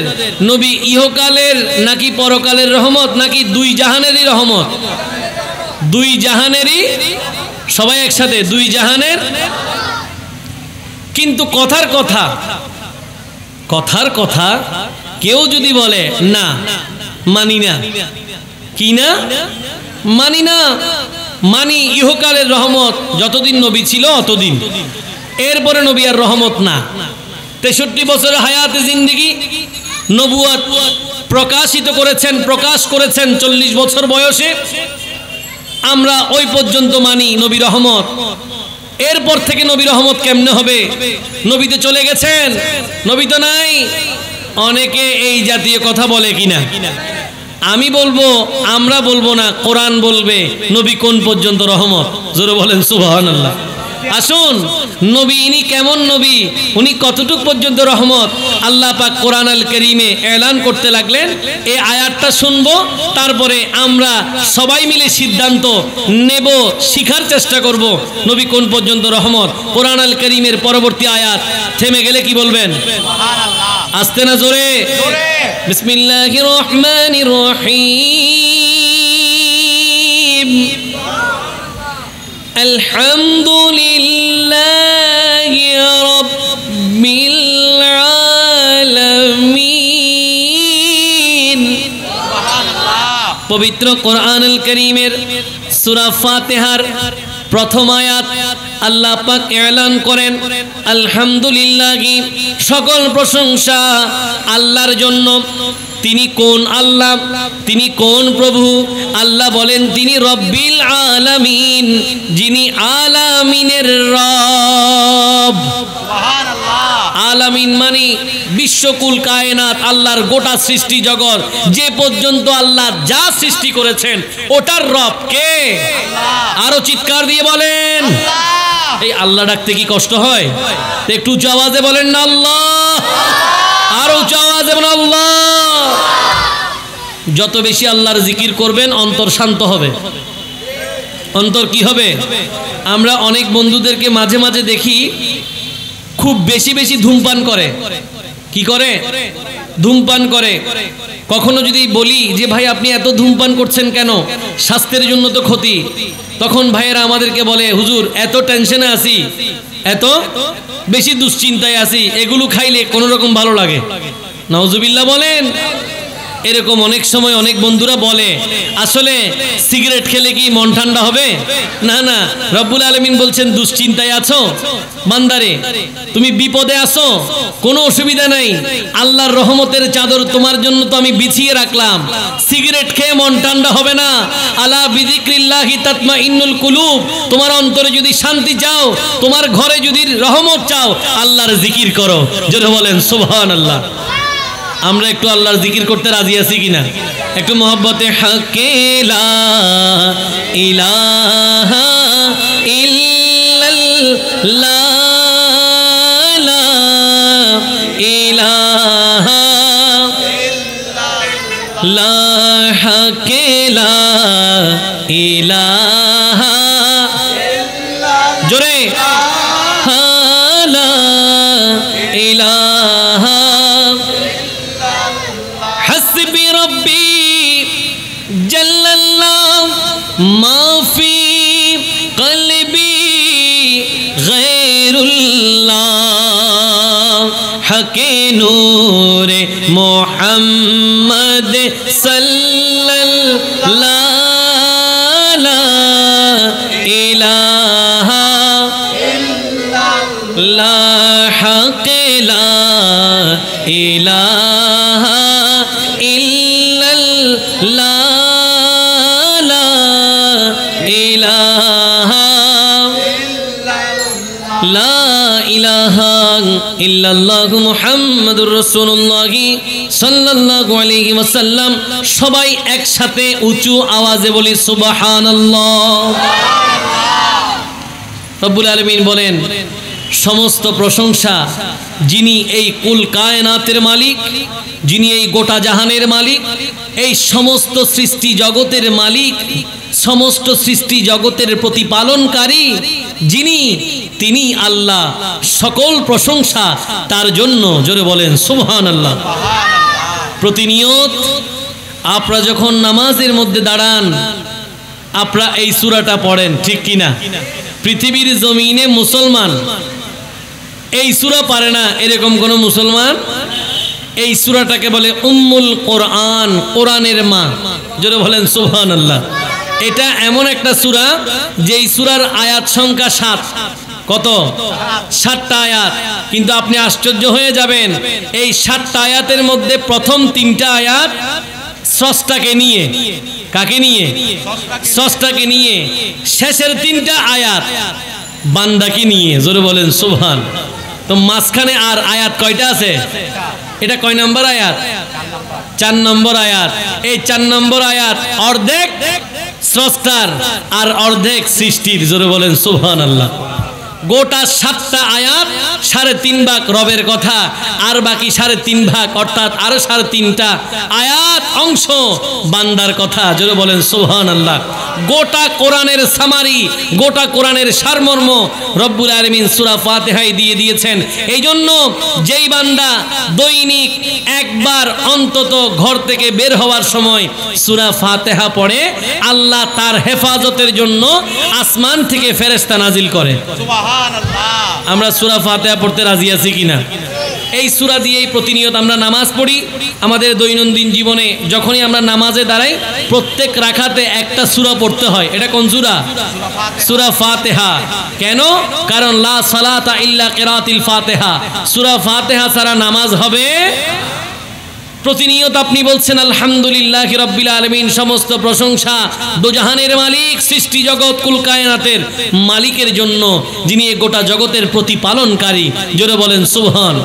নবী ইহকালের নাকি পরকালের রহমত, নাকি দুই জাহানেরই রহমত? দুই জাহানেরই। সবাই একসাথে, দুই জাহানের। কিন্তু কথার কথা কেউ যদি বলে না মানি না, কি না মানি না, মানি ইহকালের রহমত যতদিন নবী ছিল অতদিন, এরপরে নবী আর রহমত না। 63 বছরের হায়াতে জিন্দেগি, নবুয়ত প্রকাশিত করেছেন, প্রকাশ করেছেন 40 বছর বয়সে। আমরা ওই পর্যন্ত মানি নবী রহমত। এরপর থেকে নবী রহমত কেমনে হবে? নবী তো চলে গেছেন, নবী তো নাই। অনেকে এই জাতীয় কথা বলে কিনা? আমি বলবো, আমরা বলবো না, কোরআন বলবে নবী কোন পর্যন্ত রহমত। জোরে বলেন সুবহানাল্লাহ। আসুন, নবী ইনি কেমন নবী, উনি কতটুক পর্যন্ত রহমত, আল্লাহ পাক কোরআন আল কারীমে এলান করতে লাগলেন। এই আয়াতটা শুনবো, তারপরে আমরা সবাই মিলে সিদ্ধান্ত নেব, শিখার চেষ্টা করব নবী কোন পর্যন্ত রহমত। কোরআন আল কারীমের পরবর্তী আয়াত থেমে গেলে কি বলবেন? সুবহানাল্লাহ। আসতে না জোরে? বিসমিল্লাহির রহমানির রহিম। আলহামদুলিল্লাহি রাব্বিল আলামিন। সুবহানাল্লাহ। পবিত্র কোরআনুল কারীমের সূরা ফাতিহার প্রথম আয়াত আল্লাহ পাক এলান করেন, আলহামদুলিল্লাহি, সকল প্রশংসা আল্লাহর জন্য। তিনি কোন আল্লাহ? তিনি কোন প্রভু? আল্লাহ বলেন তিনি রব্বিল আলামিন, যিনি আলামিনের রব। সুবহানাল্লাহ। আলামিন মানে বিশ্বকুল কায়নাত, আল্লাহর গোটা সৃষ্টি জগৎ, যে পর্যন্ত আল্লাহ যা সৃষ্টি করেছেন ওটার রব কে? আল্লাহ। আরো চিৎকার দিয়ে বলেন আল্লাহ। এই আল্লাহ ডাকতে কি কষ্ট হয়? একটু উঁচু আওয়াজে বলেন না আল্লাহ। আরো উঁচু আওয়াজে বলেন আল্লাহ। যত বেশি আল্লাহর জিকির করবেন অন্তর শান্ত হবে। অন্তর কি হবে? আমরা অনেক বন্ধুদেরকে মাঝে মাঝে দেখি খুব বেশি বেশি ধূমপান করে। কি করে? ধূমপান করে। কখনো যদি বলি যে ভাই আপনি এত ধূমপান করছেন কেন, স্বাস্থ্যের জন্য তো ক্ষতি, তখন ভাইয়েরা আমাদেরকে বলে হুজুর এত টেনশনে আছি, এত বেশি দুশ্চিন্তায় আছি, এগুলো খাইলে কোনো রকম ভালো লাগে। নাউজুবিল্লাহ বলেন। এরকম অনেক সময় অনেক বন্ধুরা বলে, আসলে সিগারেট খেলে কি মন ঠান্ডা হবে? না না, রব্বুল আলামিন বলছেন দুশ্চিন্তায় আছো বান্দারে, তুমি বিপদে আছো, কোনো অসুবিধা নাই, আল্লাহর রহমতের চাদর তোমার জন্য তো আমি বিছিয়ে রাখলাম। সিগারেট খেয়ে মন ঠান্ডা হবে না। আলা বিযিক্রিল্লাহি তাতমাইন্নুল কুলুব। তোমার অন্তরে যদি শান্তি চাও, তোমার ঘরে যদি রহমত চাও, আল্লাহর জিকির করো। জোরে বলেন সুবহানাল্লাহ। আমরা একটু আল্লাহর জিকির করতে রাজি আছি কিনা? একটু মহব্বতে হাক্কে লা ইলাহা ইল্লাল্লাহ লা ইলাহা লা হাকে লা ইলাহা জোরে লা ইলাহা হাসবি রব্বি জাল্লাল্লাহ মাফি কলবি গায়রুল্লাহ হকে নূরে মুহাম্মদ সাল্লাল্লাহু লা ইলাহা লা হাকে লা ইলাহা ইল্লাল্লাহ লা ইলাহা লা ইলাহা ইল্লাল্লাহু মুহাম্মাদুর রাসূলুল্লাহ সাল্লাল্লাহু আলাইহি ওয়াসাল্লাম। সবাই একসাথে উঁচু আওয়াজে বলি সুবহানাল্লাহ। রব্বুল আলামিন বলেন, সমস্ত প্রশংসা যিনি এই কুল কায়নাতের মালিক, যিনি এই গোটা জাহানের মালিক, এই সমস্ত সৃষ্টি জগতের মালিক, সমস্ত সৃষ্টি জগতের প্রতিপালনকারী যিনি, তিনি আল্লাহ। সকল প্রশংসা তার জন্য। জোরে বলেন সুবহানাল্লাহ। প্রতিনিয়ত আপনারা যখন নামাজের মধ্যে দাঁড়ান আপনারা এই সূরাটা পড়েন, ঠিক কিনা? পৃথিবীর জমিনে মুসলমান এই সূরা পারে না এরকম কোন মুসলমান? এই সূরাটাকে বলে উম্মুল কোরআন, কোরআনের মা। জোরে বলেন সুবহানাল্লাহ। এটা এমন একটা সূরা যেই সূরার আয়াত সংখ্যা 7। কত? 7টা আয়াত। কিন্তু আপনি আশ্চর্য হয়ে যাবেন, এই 7টা আয়াতের মধ্যে প্রথম 3টা আয়াত স্রষ্টাকে নিয়ে। কাকে নিয়ে? স্রষ্টাকে নিয়ে। শেষের 3টা আয়াত বান্দাকে নিয়ে। জোরে বলেন সুবহান। তো মাঝখানে আর আয়াত কয়টা আছে? এটা কয় নম্বর আয়াত? 4 নম্বর আয়াত। এই 4 নম্বর আয়াত অর্ধেক স্রষ্টার আর অর্ধেক সৃষ্টির। জোরে বলেন সুবহানাল্লাহ। গোটা 7টা আয়াত 3.5 ভাগ রবের কথা, আর বাকি 3.5 ভাগ অর্থাৎ আরো 3.5টা আয়াত অংশ বান্দার কথা। জোরে বলেন সুবহানাল্লাহ। গোটা কোরআনের সামারি, গোটা কোরআনের সারমর্ম রব্বুল আলামিন সূরা ফাতিহায় দিয়ে দিয়েছেন। এই জন্য যেই বান্দা দৈনিক একবার অন্তত ঘর থেকে বের হওয়ার সময় সূরা ফাতিহা পড়ে, আল্লাহ তার হেফাজতের জন্য আসমান থেকে ফেরেশতা নাজিল করে। আমরা সূরা ফাতিহা পড়তে রাজি আছি কিনা? এই সূরা দিয়েই প্রতিনিয়ত আমরা নামাজ পড়ি। আমাদের দৈনন্দিন জীবনে যখনই আমরা নামাজে দাঁড়াই প্রত্যেক রাকাতে একটা সূরা পড়তে হয়। এটা কোন সূরা? সূরা ফাতিহা। কেন? কারণ লা সালাতা ইল্লা কিরাতিল ফাতিহা। সূরা ফাতিহা ছাড়া নামাজ হবে। প্রতিনিয়ত আপনি বলছেন আলহামদুলিল্লাহি রাব্বিল আলামিন, সমস্ত প্রশংসা দোজাহানের মালিক, সৃষ্টি জগৎ কুল কায়নাতের মালিকের জন্য, যিনি এই গোটা জগতের প্রতিপালনকারী। জোরে বলেন সুবহান।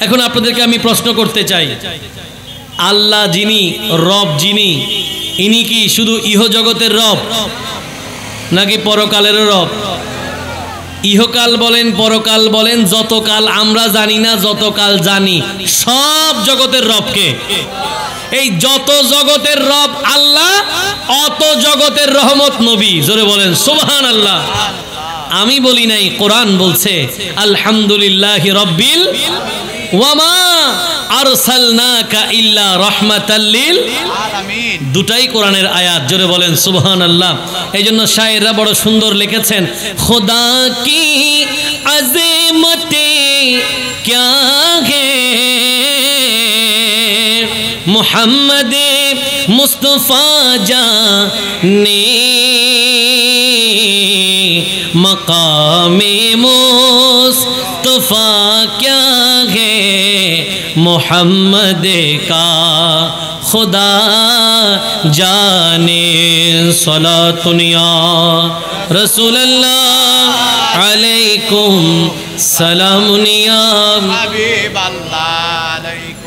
এখন আপনাদেরকে আমি প্রশ্ন করতে চাই, আল্লাহ যিনি রব, যিনি, ইনি কি শুধু ইহ জগতের রব নাকি পরকালেরও রব? ইহকাল বলেন, পরকাল বলেন, যতকাল আমরা জানি না, যতকাল জানি, সব জগতের রবকে। এই যত জগতের রব আল্লাহ, অত জগতের রহমত নবী। জোরে বলেন সুবহানাল্লাহ। আমি বলি নাই, কোরআন বলছে আলহামদুলিল্লাহি রাব্বিল ওয়ামা আরসালনাকা ইল্লা রাহমাতাল লিল আলামিন। দুটাই কোরআনের আয়াত। জোরে বলেন সুবহানাল্লাহ। এই জন্য শায়েররা বড় সুন্দর লিখেছেন, খোদা কি আযমতে ক্যা হে মুহাম্মদে মুস্তাফা জানে मकामे मुस्तफा क्या है मोहम्मद का खुदा जाने सलातुनिया रसूल अल्लाह अलैकुम सलामुनिया हबीब अल्लाह।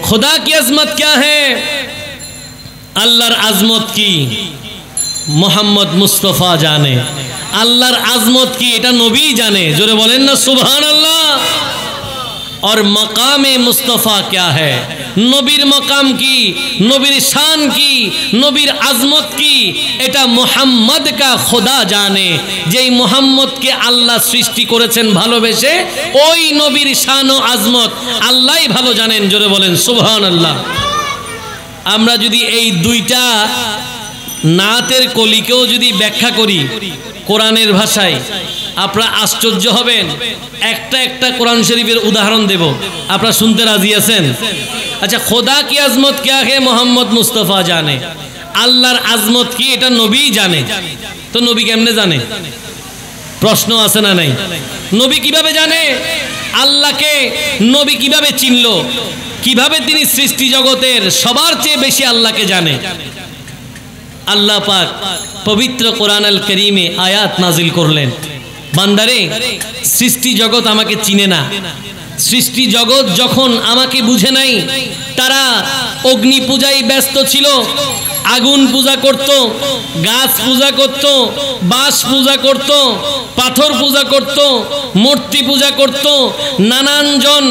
खुदा की अजमत क्या है? अल्लाहर आजमत की मोहम्मद मुस्तफा जाने। আল্লাহর আজমত কি এটা নবী জানে। জোরে বলেন না সুবহানাল্লাহ। और मकाम मुस्तफ़ा क्या है? নবীর মকাম কি, নবীর শান কি, নবীর আজমত কি, এটা মুহাম্মদ কা খোদা জানে। যেই মুহাম্মদকে আল্লাহ সৃষ্টি করেছেন ভালোবেসে, ওই নবীর শান ও আজমত আল্লাহই ভালো জানেন। জোরে বলেন সুবহানাল্লাহ। আমরা যদি এই দুইটা নাতের কলিকেও যদি ব্যাখ্যা করি কোরআনের ভাষায়, আপনারা আশ্চর্য হবেন। একটা একটা কোরআন শরীফের উদাহরণ দেব, আপনারা শুনতে রাজি আছেন? আচ্ছা, খোদা কি আজমত क्या है মোহাম্মদ মুস্তাফা জানে, আল্লাহর আজমত কি এটা নবী জানে। তো নবী কেমনে জানে? প্রশ্ন আছে না নাই? নবী কিভাবে জানে? আল্লাহকে নবী কিভাবে চিনল? কিভাবে তিনি সৃষ্টি জগতের সবার চেয়ে বেশি আল্লাহকে জানে? আল্লাহ পাক পবিত্র কোরআন আল কারীমে আয়াত নাজিল করলেন, বান্দারে সৃষ্টি জগৎ আমাকে চিনে না। সৃষ্টি জগৎ যখন আমাকে বুঝে নাই, তারা অগ্নি পূজায় ব্যস্ত ছিল, আগুন পূজা করত, গাছ পূজা করত, বাঁশ পূজা করত, পাথর পূজা করত, মূর্তি পূজা করত। নানান জন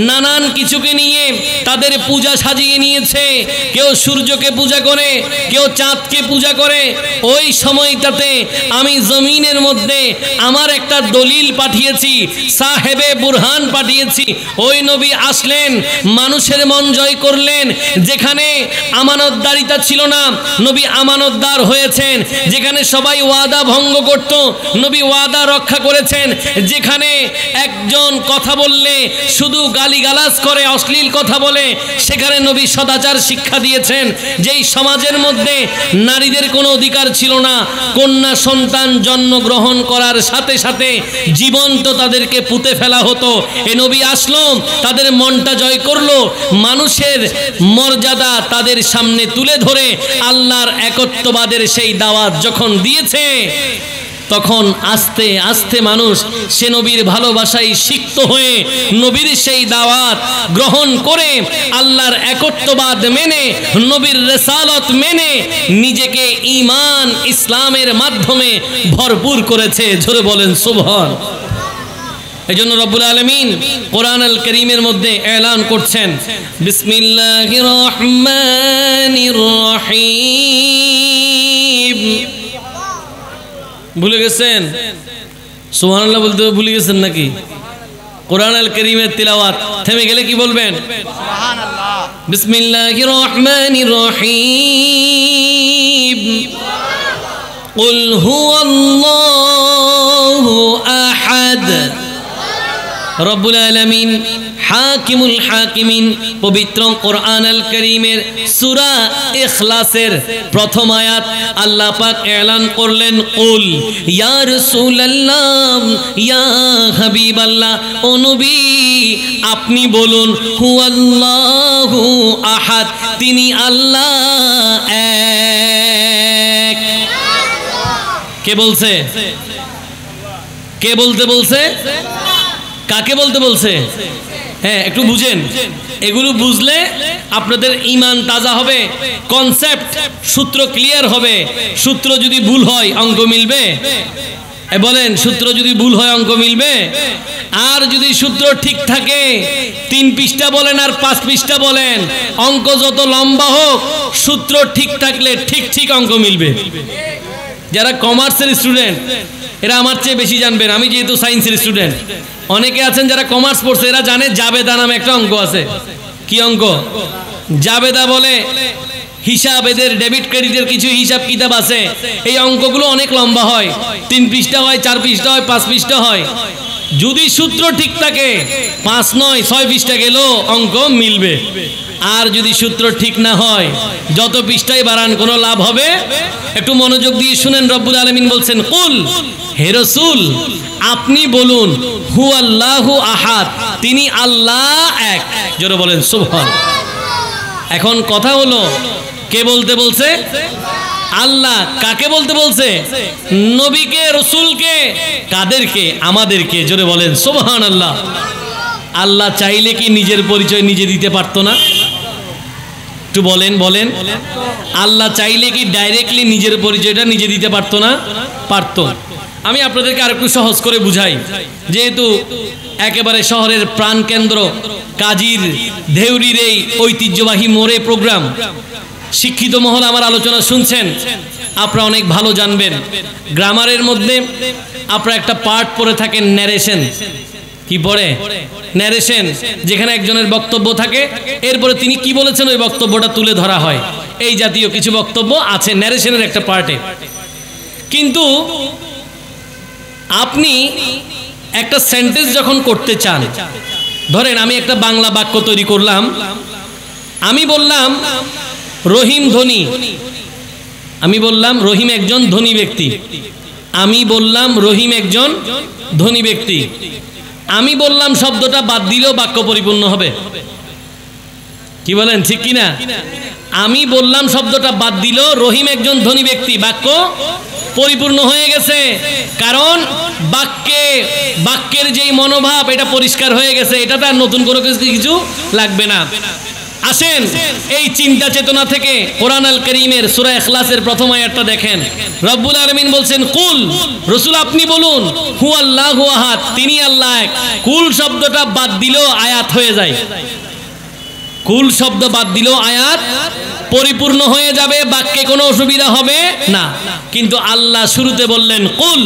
নানান কিছুকে নিয়ে তাদের পূজা সাজিয়ে নিয়েছে। কেউ সূর্যকে পূজা করে, কেউ চাঁদকে পূজা করে। ওই সময়টাতে আমি জমিনের মধ্যে আমার একটা দলিল পাঠিয়েছি, সাহেবে বুরহান পাঠিয়েছি। ওই নবী আসলেন, মানুষের মন জয় করলেন। যেখানে আমানতদারিতা ছিল না, নবী আমানতদার হয়েছেন। যেখানে সবাই ওয়াদা ভঙ্গ করত, নবী ওয়াদা রক্ষা করেছেন। যেখানে একজন কথা বললে শুধু গালিগালাজ করে, অশ্লীল কথা বলে, সেখানে নবী সদাচার শিক্ষা দিয়েছেন। যেই সমাজের মধ্যে নারীদের কোনো অধিকার ছিল না, কন্যা সন্তান জন্মগ্রহণ করার সাথে সাথে জীবন্ত তাদেরকে পুঁতে ফেলা হতো, এ নবী আসলো, তাদের মনটা জয় করলো। মানুষের মর্যাদা তাদের সামনে তুলে ধরে আল্লাহর একত্ববাদের সেই দাওয়াত যখন দিয়েছে, তখন আস্তে আস্তে মানুষ সে নবীর ভালোবাসায় সিক্ত হয়ে নবীর সেই দাওয়াত গ্রহণ করে আল্লাহর একত্ববাদ মেনে, নবীর রিসালাত মেনে নিজেকে ঈমান ইসলামের মাধ্যমে ভরপুর করেছে। জোরে বলেন সুবহান। এজন্য রব্বুল আলামিন কোরআন আল কারীমের মধ্যে এলান করছেন, বিসমিল্লাহির রহমানির রহিম। ভুলে গেছেন? সুবহানাল্লাহ বলতে ভুলে গেছেন নাকি? কোরআন আল কারীমের তিলাওয়াত থেমে গেলে কি বলবেন? সুবহানাল্লাহ। বিসমিল্লাহির রহমানির রহিম। কুল হুয়াল্লাহু আহাদ। রব্বুল আলামিন হাকিমুল হাকিমিন পবিত্র কোরআন আল কারীমের সূরা ইখলাসের প্রথম আয়াত আল্লাহ পাক এলান করলেন, কুল ইয়া রাসূলুল্লাহ ইয়া হাবিবাল্লাহ, ও নবী আপনি বলুন, হুয়াল্লাহু আহাদ, তিনি আল্লাহ এক। কে বলছে? কে বলতে বলছে? কাকে বলতে বলছে? হ্যাঁ, একটু বুঝেন। এগুলো বুঝলে আপনাদের ঈমান তাজা হবে, কনসেপ্ট সূত্র ক্লিয়ার হবে। সূত্র যদি ভুল হয় অঙ্ক মিলবে? বলেন, সূত্র যদি ভুল হয় অঙ্ক মিলবে? আর যদি সূত্র ঠিক থাকে, 3 পৃষ্ঠা বলেন আর 5 পৃষ্ঠা বলেন, অঙ্ক যত লম্বা হোক, সূত্র ঠিক থাকলে ঠিক ঠিক অঙ্ক মিলবে। যারা কমার্সের স্টুডেন্ট এরা আমার চেয়ে বেশি জানবেন, আমি যেহেতু সায়েন্সের স্টুডেন্ট। অনেকে আছেন যারা কমার্স পড়ছে, এরা জানে জাবেদা নামে একটা অঙ্ক আছে। কি অঙ্ক? জাবেদা বলে হিসাব, এদের ডেবিট ক্রেডিটের কিছু হিসাব কিতাব আছে। এই অঙ্কগুলো অনেক লম্বা হয়, 3 পৃষ্ঠা হয়, 4 পৃষ্ঠা হয়, 5 পৃষ্ঠা হয়। যদি সূত্র ঠিক থাকে 5 নয় 6 পৃষ্ঠা গেলেও অঙ্ক মিলবে। আর যদি সূত্র ঠিক না হয়, যত পৃষ্ঠায় বাড়ান কোনো লাভ হবে? একটু মনোযোগ দিয়ে শুনেন, রব্বুল আলামিন বলছেন, কুল, হে রাসূল আপনি বলুন, হুয়াল্লাহু আহাদ, তিনি আল্লাহ এক। জোরে বলেন সুবহান। এখন কথা হলো, কে বলতে বলছে? আল্লাহ। কাকে বলতে বলছে? নবীকে, রাসূলকে। কাদেরকে? আমাদেরকে। জোরে বলেন সুবহানাল্লাহ। আল্লাহ চাইলে কি নিজের পরিচয় নিজে দিতে পারতো না? একটু বলেন বলেন। আল্লাহ চাইলে কি ডাইরেক্টলি নিজের পরিচয়টা নিজে দিতে পারতো না? পারতো। আমি আপনাদেরকে আরেকটু সহজ করে বুঝাই। যেহেতু একেবারে শহরের প্রাণকেন্দ্র কাজীর ধেউরির এই ঐতিহ্যবাহী মোড়ে প্রোগ্রাম। শিক্ষিত মহল আমার আলোচনা শুনছেন, আপনারা অনেক ভালো জানবেন। গ্রামারের মধ্যে আপনারা একটা পার্ট পড়ে থাকেন, ন্যারেশন। কি পড়ে? ন্যারেশন, যেখানে একজনের বক্তব্য থাকে, এরপরে তিনি কি বলেছেন ওই বক্তব্যটা তুলে ধরা হয়। এই জাতীয় কিছু বক্তব্য আছে ন্যারেশনের একটা পার্টে। কিন্তু আপনি একটা সেন্টেন্স যখন করতে চান, ধরেন আমি একটা বাংলা বাক্য তৈরি করলাম, আমি বললাম রহিম ধনী, আমি বললাম রহিম একজন ধনী ব্যক্তি, আমি বললাম রহিম একজন ধনী ব্যক্তি, আমি বললাম শব্দটা বাদ দিলেও বাক্য পরিপূর্ণ হবে। কি বলেন, ঠিক কিনা? আমি বললাম শব্দটা বাদ দিল রহিম একজন ধনী ব্যক্তি, বাক্য পরিপূর্ণ হয়ে গেছে। কারণ বাক্যের যেই মনোভাব এটা পরিষ্কার হয়ে গেছে, এটা তার নতুন করে কিছু লাগবে না। আসেন এই চিন্তা চেতনা থেকে কোরআন আল কারীমের সূরা ইখলাসের প্রথম আয়াতটা দেখেন। রব্বুল আলামিন বলছেন কুল, রাসূল আপনি বলুন, হুয়াল্লাহু আহাদ, তিনি আল্লাহ এক। কুল শব্দটা বাদ দিলেও আয়াত হয়ে যায়। কুল শব্দ বাদ দিলেও আয়াত পরিপূর্ণ হয়ে যাবে, বাক্যে কোনো অসুবিধা হবে না। কিন্তু আল্লাহ শুরুতে বললেন কুল,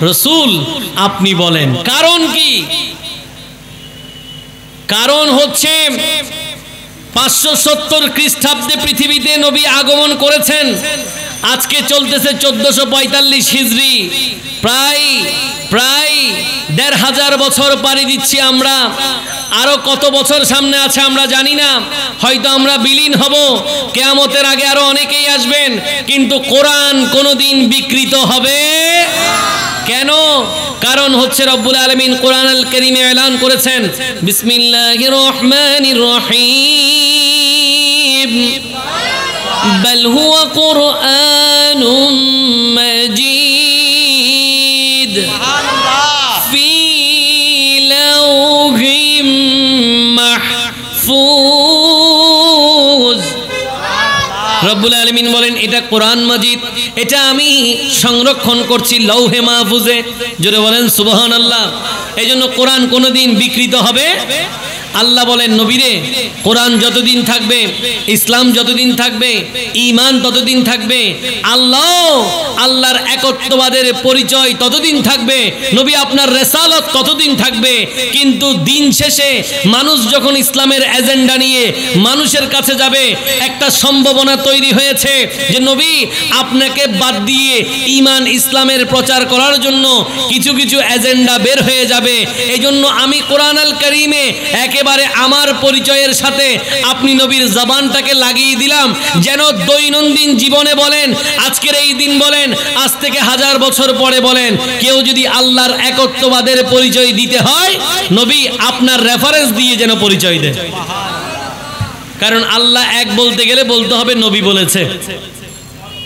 রাসূল আপনি বলেন। কারণ কি? কারণ হচ্ছে 570 খ্রিস্টাব্দে পৃথিবীতে নবী আগমন করেছেন। আজকে চলতেছে 1445 হিজরি, প্রায় 1500 বছর পাড়ি দিচ্ছি আমরা। আরো কত বছর সামনে আছে আমরা জানি না, হয়তো আমরা বিলীন হব, কিয়ামতের আগে আরো অনেকেই আসবেন, কিন্তু কোরআন কোনোদিন বিকৃত হবে কেন? কারণ হচ্ছে রব্বুল আলামিন কোরআন আল কারীমে এলান করেছেন, বিসমিল্লাহির রহমানির রহিম, বাল হুয়া কুরআনুম মাজিদ ফি লাওহিম মাহফুজ। রব্বুল আলামিন বলেন এটা কোরআন মাজিদ, এটা আমি সংরক্ষণ করছি লৌহে মাহফুজে। জোরে বলেন সুবহানাল্লাহ। এই জন্য কোরআন কোনোদিন বিকৃত হবে। আল্লাহ বলেন নবীরে, কোরআন যতদিন থাকবে, ইসলাম যতদিন থাকবে, ঈমান ততদিন থাকবে, আল্লাহর একত্ববাদের পরিচয় ততদিন থাকবে, নবী আপনার রিসালাত ততদিন থাকবে। কিন্তু দিন শেষে মানুষ যখন ইসলামের এজেন্ডা নিয়ে মানুষের কাছে যাবে, একটা সম্ভাবনা তৈরি হয়েছে যে নবী আপনাকে বাদ দিয়ে ঈমান ইসলামের প্রচার করার জন্য কিছু কিছু এজেন্ডা বের হয়ে যাবে। এই জন্য আমি কোরআন আল কারীমে একেবারে আমার পরিচয়ের সাথে আপনি নবীর জবানটাকে লাগিয়ে দিলাম, যেন দৈনন্দিন জীবনে বলেন, আজকের এই দিন বলেন, আজ থেকে 1000 বছর পরে বলেন, কেউ যদি আল্লাহর একত্ববাদের পরিচয় দিতে হয়, নবী আপনার রেফারেন্স দিয়ে যেন পরিচয় দেয়। কারণ আল্লাহ এক বলতে গেলে বলতে হবে নবী বলেছে,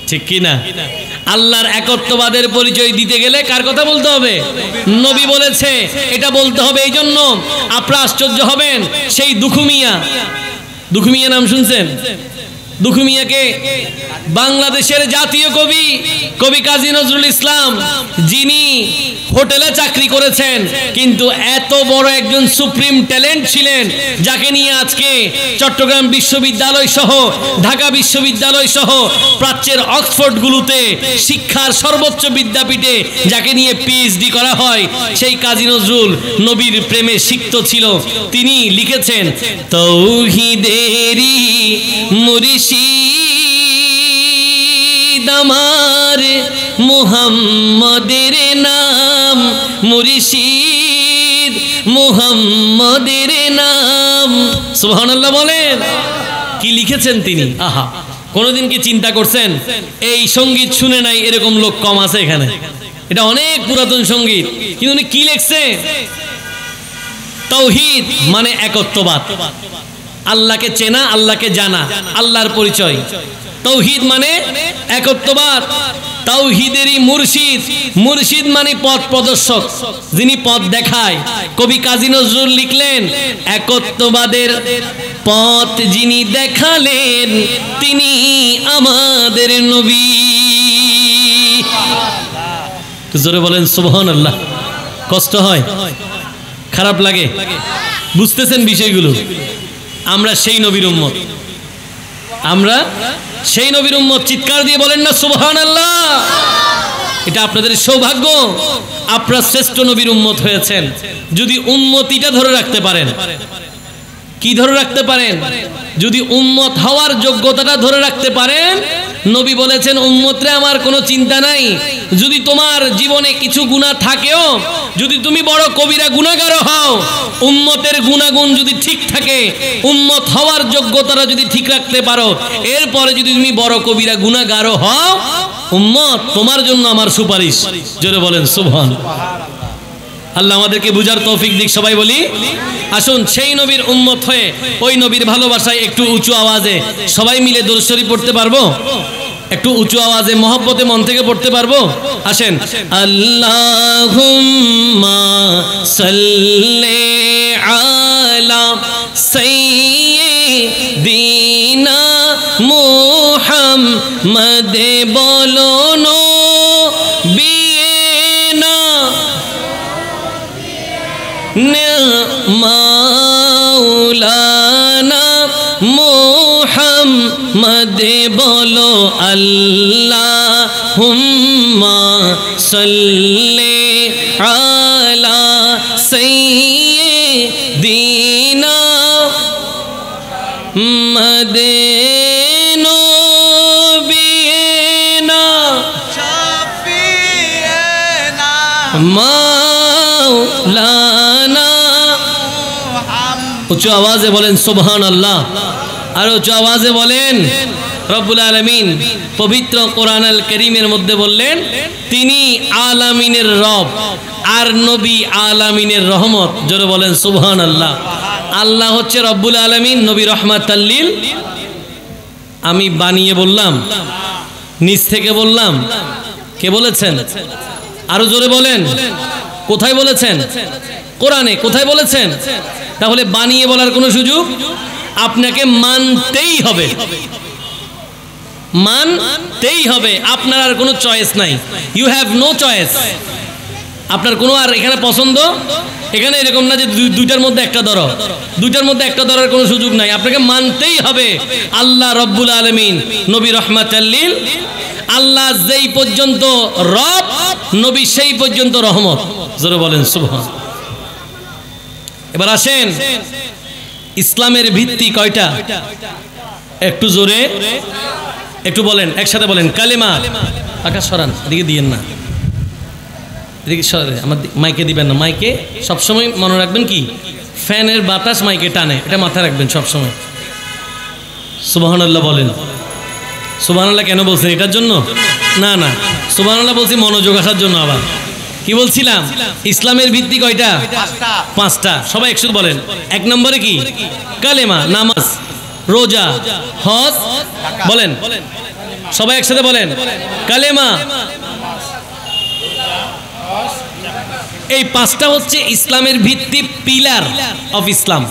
ঠিক কি না? আল্লাহর একত্ববাদের পরিচয় দিতে গেলে কার কথা বলতে হবে? নবী বলেছে, এটা বলতে হবে। এই জন্য আপনারা আশ্চর্য হবেন, সেই দুখু মিয়া নাম শুনছেন? দুখু মিয়াকে বাংলাদেশের জাতীয় কবি কাজী নজরুল ইসলাম, যিনি হোটেলে চাকরি করেছেন, কিন্তু এত বড় একজন সুপ্রিম ট্যালেন্ট ছিলেন, যাকে নিয়ে আজকে চট্টগ্রাম বিশ্ববিদ্যালয় সহ ঢাকা বিশ্ববিদ্যালয় সহ প্রাচ্যের অক্সফোর্ডগুলোতে শিক্ষার সর্বোচ্চ বিদ্যাপীঠে যাকে নিয়ে পিএইচডি করা হয়, সেই কাজী নজরুল নবীর প্রেমে সিক্ত ছিল। তিনি লিখেছেন, তৌহিদেরি মুর্শিদ আমার মুহাম্মদের নাম, মুর্শিদ মুহাম্মদের নাম। সুবহানাল্লাহ বলেন। কি লিখেছেন তিনি! আহা, কোনোদিন কি চিন্তা করছেন এই সঙ্গীত শুনে নাই এরকম লোক কম আছে এখানে? এটা অনেক পুরাতন সঙ্গীত, কিন্তু উনি কি লিখছে? তাওহীদ মানে একত্ববাদ, আল্লাহকে চেনা, আল্লাহকে জানা, আল্লাহর পরিচয়। তাওহীদ মানে একত্ববাদ। তাওহীদেরই মুর্শিদ মানে পথ প্রদর্শক, যিনি পথ দেখায়। কবি কাজী নজরুল লিখলেন, একত্ববাদের পথ যিনি দেখালেন, তিনি আমাদের নবী। জোরে বলেন সুবহানাল্লাহ। কষ্ট হয়, খারাপ লাগে, বুঝতেছেন বিষয়গুলো? আমরা সেই নবীর উম্মত, আমরা সেই নবীর উম্মত। চিৎকার দিয়ে বলেন না সুবহানাল্লাহ। এটা আপনাদের সৌভাগ্য, আপনারা শ্রেষ্ঠ নবীর উম্মত হয়েছেন যদি উম্মতিটা ধরে রাখতে পারেন। কি ধরে রাখতে পারেন? যদি উম্মত হওয়ার যোগ্যতাটা ধরে রাখতে পারেন। নবী বলেছেন উম্মতরে আমার কোনো চিন্তা নাই, যদি তোমার জীবনে কিছু গুনাহ থাকেও, যদি তুমি বড় কবিরা গুনাহগার হও, উম্মতের গুনাহগুণ যদি ঠিক থাকে, উম্মত হওয়ার যোগ্যতাটা যদি ঠিক রাখতে পারো, এরপরে যদি তুমি বড় কবিরা গুনাহগার হও, উম্মত তোমার জন্য আমার সুপারিশ। জোরে বলেন সুবহানাল্লাহ। আল্লাহ আমাদেরকে বুঝার তৌফিক দিক। সবাই বলি আসুন সেই নবীর উম্মত হয়ে ওই নবীর ভালোবাসায় একটু উঁচু আওয়াজে সবাই মিলে দরুদ শরীফ পড়তে পারবো? একটু উঁচু আওয়াজে মহব্বতে মন থেকে পড়তে পারবো? আসেন। আল্লাহুম্মা সাল্লি আলা সাইয়্যিদিনা মুহাম্মদ বলো নবিয়েনা মাওলানা মুহাম্মদ বলো আল্লাহুম্মা সাল্লি আলা সাইয়্যিদিনা মদিনা বিনা শাফিনা মাওলানা। উচ্চ আওয়াজে বলেন সুবহানাল্লাহ। আর উচ্চ আওয়াজে বলেন রব্বুল আলামিন পবিত্র কোরআন আল কারীমের মধ্যে বললেন তিনি আলামিনের রব আর নবী আলামিনের রহমত। জোরে বলেন সুবহানাল্লাহ। আল্লাহ হচ্ছে রব্বুল আলামিন, নবী রহমাতাল লিল। আমি বানিয়ে বললাম, নিজ থেকে বললাম? কে বলেছেন? আরো জোরে বলেন। কোথায় বলেছেন? কোরআনে। কোথায় বলেছেন? তাহলে বানিয়ে বলার কোনো সুযোগ? আপনাকে মানতেই হবে, মানতেই হবে। আপনার আর কোনো চয়েস নাই। You have no choice. আপনার কোনো আর এখানে পছন্দ, এখানে এরকম না যে দুইটার মধ্যে একটা ধরো, দুইটার মধ্যে একটা ধরার কোনো সুযোগ নাই। আপনাকে মানতেই হবে আল্লাহ রব্বুল আলামিন, নবী রহমাতাল লিল। আল্লাহ যেই পর্যন্ত রব, নবী সেই পর্যন্ত রহমত। জোরে বলেন সুবহান। এবার আসেন, ইসলামের ভিত্তি কয়টা? একটু জোরে একটু বলেন, একসাথে বলেন। কালেমা। আকাশ সরান, এদিকে দিয়েন না, এদিকে সরান। আমার মাইকে দিবেন না। মাইকে সবসময় মনে রাখবেন কি ফ্যানের বাতাস মাইকে টানে, এটা মাথায় রাখবেন সবসময়। সুবহানাল্লাহ বলেন। সুবহানাল্লাহ কেন বলছেন? এটার জন্য না, না, সুবহানাল্লাহ বলছি মনোযোগ আসার জন্য। আবার কি বলছিলাম? ইসলামের ভিত্তি কয়টা? পাঁচটা। সবাই একসাথে বলেন। এক নম্বরে কি? কালেমা, নামাজ, রোজা, হজ। বলেন সবাই একসাথে বলেন। কালেমা। এই পাঁচটা হচ্ছে ইসলামের ভিত্তি, pillar of Islam,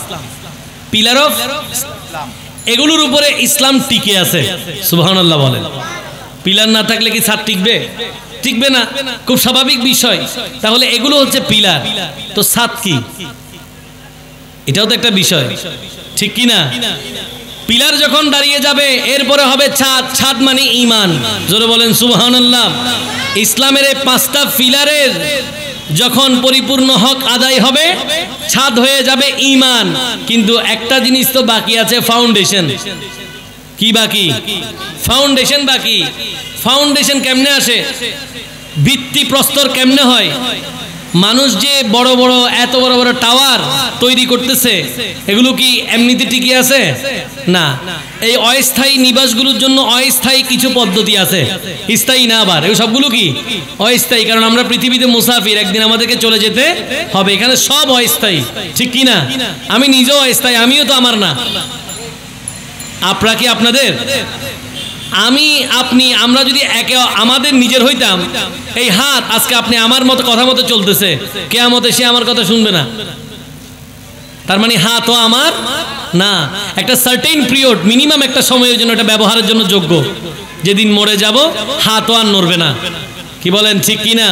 pillar of Islam. এগুলোর উপরে ইসলাম টিকে আছে। সুবহানাল্লাহ বলেন। পিলার না থাকলে কি ছাদ টিকবে? টিকবে না, খুব স্বাভাবিক বিষয়। তাহলে এগুলো হচ্ছে পিলার। তো ছাদ কি? এটাও তো একটা বিষয়, ঠিক কি না? পিলার যখন দাঁড়িয়ে যাবে এরপরে হবে ছাদ। ছাদ মানে ঈমান। জোরে বলেন সুবহানাল্লাহ। ইসলামের এই পাঁচটা পিলারের যখন পরিপূর্ণ হক আদায় হবে, ছাদ হয়ে যাবে ঈমান। কিন্তু একটা জিনিস তো বাকি আছে, ফাউন্ডেশন। কি বাকি? ফাউন্ডেশন বাকি। ফাউন্ডেশন কেমনে আসে? ভিত্তি প্রস্তর কেমনে হয়? মানুষ যে বড় বড় এত বড় বড় টাওয়ার তৈরি করতেছে, এগুলো কি এমনিতে টিকে আছে? না। এই অস্থায়ী নিবাসগুলোর জন্য অস্থায়ী কিছু পদ্ধতি আছে, স্থায়ী না। আবার এই সবগুলো কি অস্থায়ী, কারণ আমরা পৃথিবীতে মুসাফির, একদিন আমাদেরকে চলে যেতে হবে। এখানে সব অস্থায়ী, ঠিক কি না? আমি নিজেও অস্থায়ী, আমিও তো আমার না। আপনারা কি আপনাদের? আমি, আপনি, আমরা যদি একে আমাদের নিজের হইতাম, এই হাত আজকে আপনি আমার মতো কথা মতো চলতেছে, কিয়ামতে সে আমার কথা শুনবে না। তার মানে হাতও আমার না। একটা সার্টেন পিরিয়ড, মিনিমাম একটা সময়ের জন্য এটা ব্যবহারের জন্য যোগ্য। যেদিন মরে যাব হাতও আর নড়বে না। কি বলেন ঠিক কি না?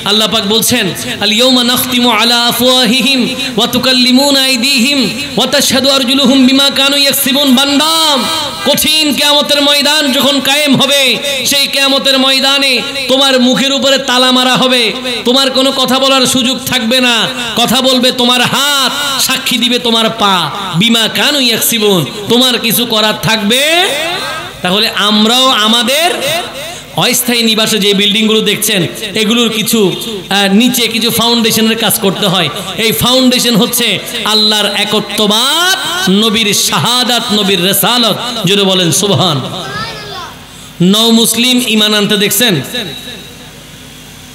আল্লাহ পাক বলছেন আল ইয়াউমা নাখতিমু আলা আফওয়াহিহিম ওয়া তুকাল্লিমুনা আইদিহিম ওয়া তাশহাদু আরজুলুহুম বিমা কানু ইয়াকসিবুন। বান্দা, কঠিন কিয়ামতের ময়দান যখন কায়েম হবে, সেই কিয়ামতের ময়দানে তোমার মুখের উপরে তালা মারা হবে, তোমার কোনো কথা বলার সুযোগ থাকবে না। কথা বলবে তোমার হাত, সাক্ষী দিবে তোমার পা। বিমা কানু ইয়াকসিবুন, তোমার কিছু করার থাকবে। তাহলে আমরাও আমাদের অস্থায়ী নিবাসে যে বিল্ডিংগুলো দেখছেন, এগুলোর কিছু নিচে কিছু ফাউন্ডেশনের কাজ করতে হয়। এই ফাউন্ডেশন হচ্ছে আল্লাহর একত্ববাদ, নবীর শাহাদাত, নবীর রিসালাত। জোরে বলেন সুবহান। নও মুসলিম ঈমান আনতে দেখছেন?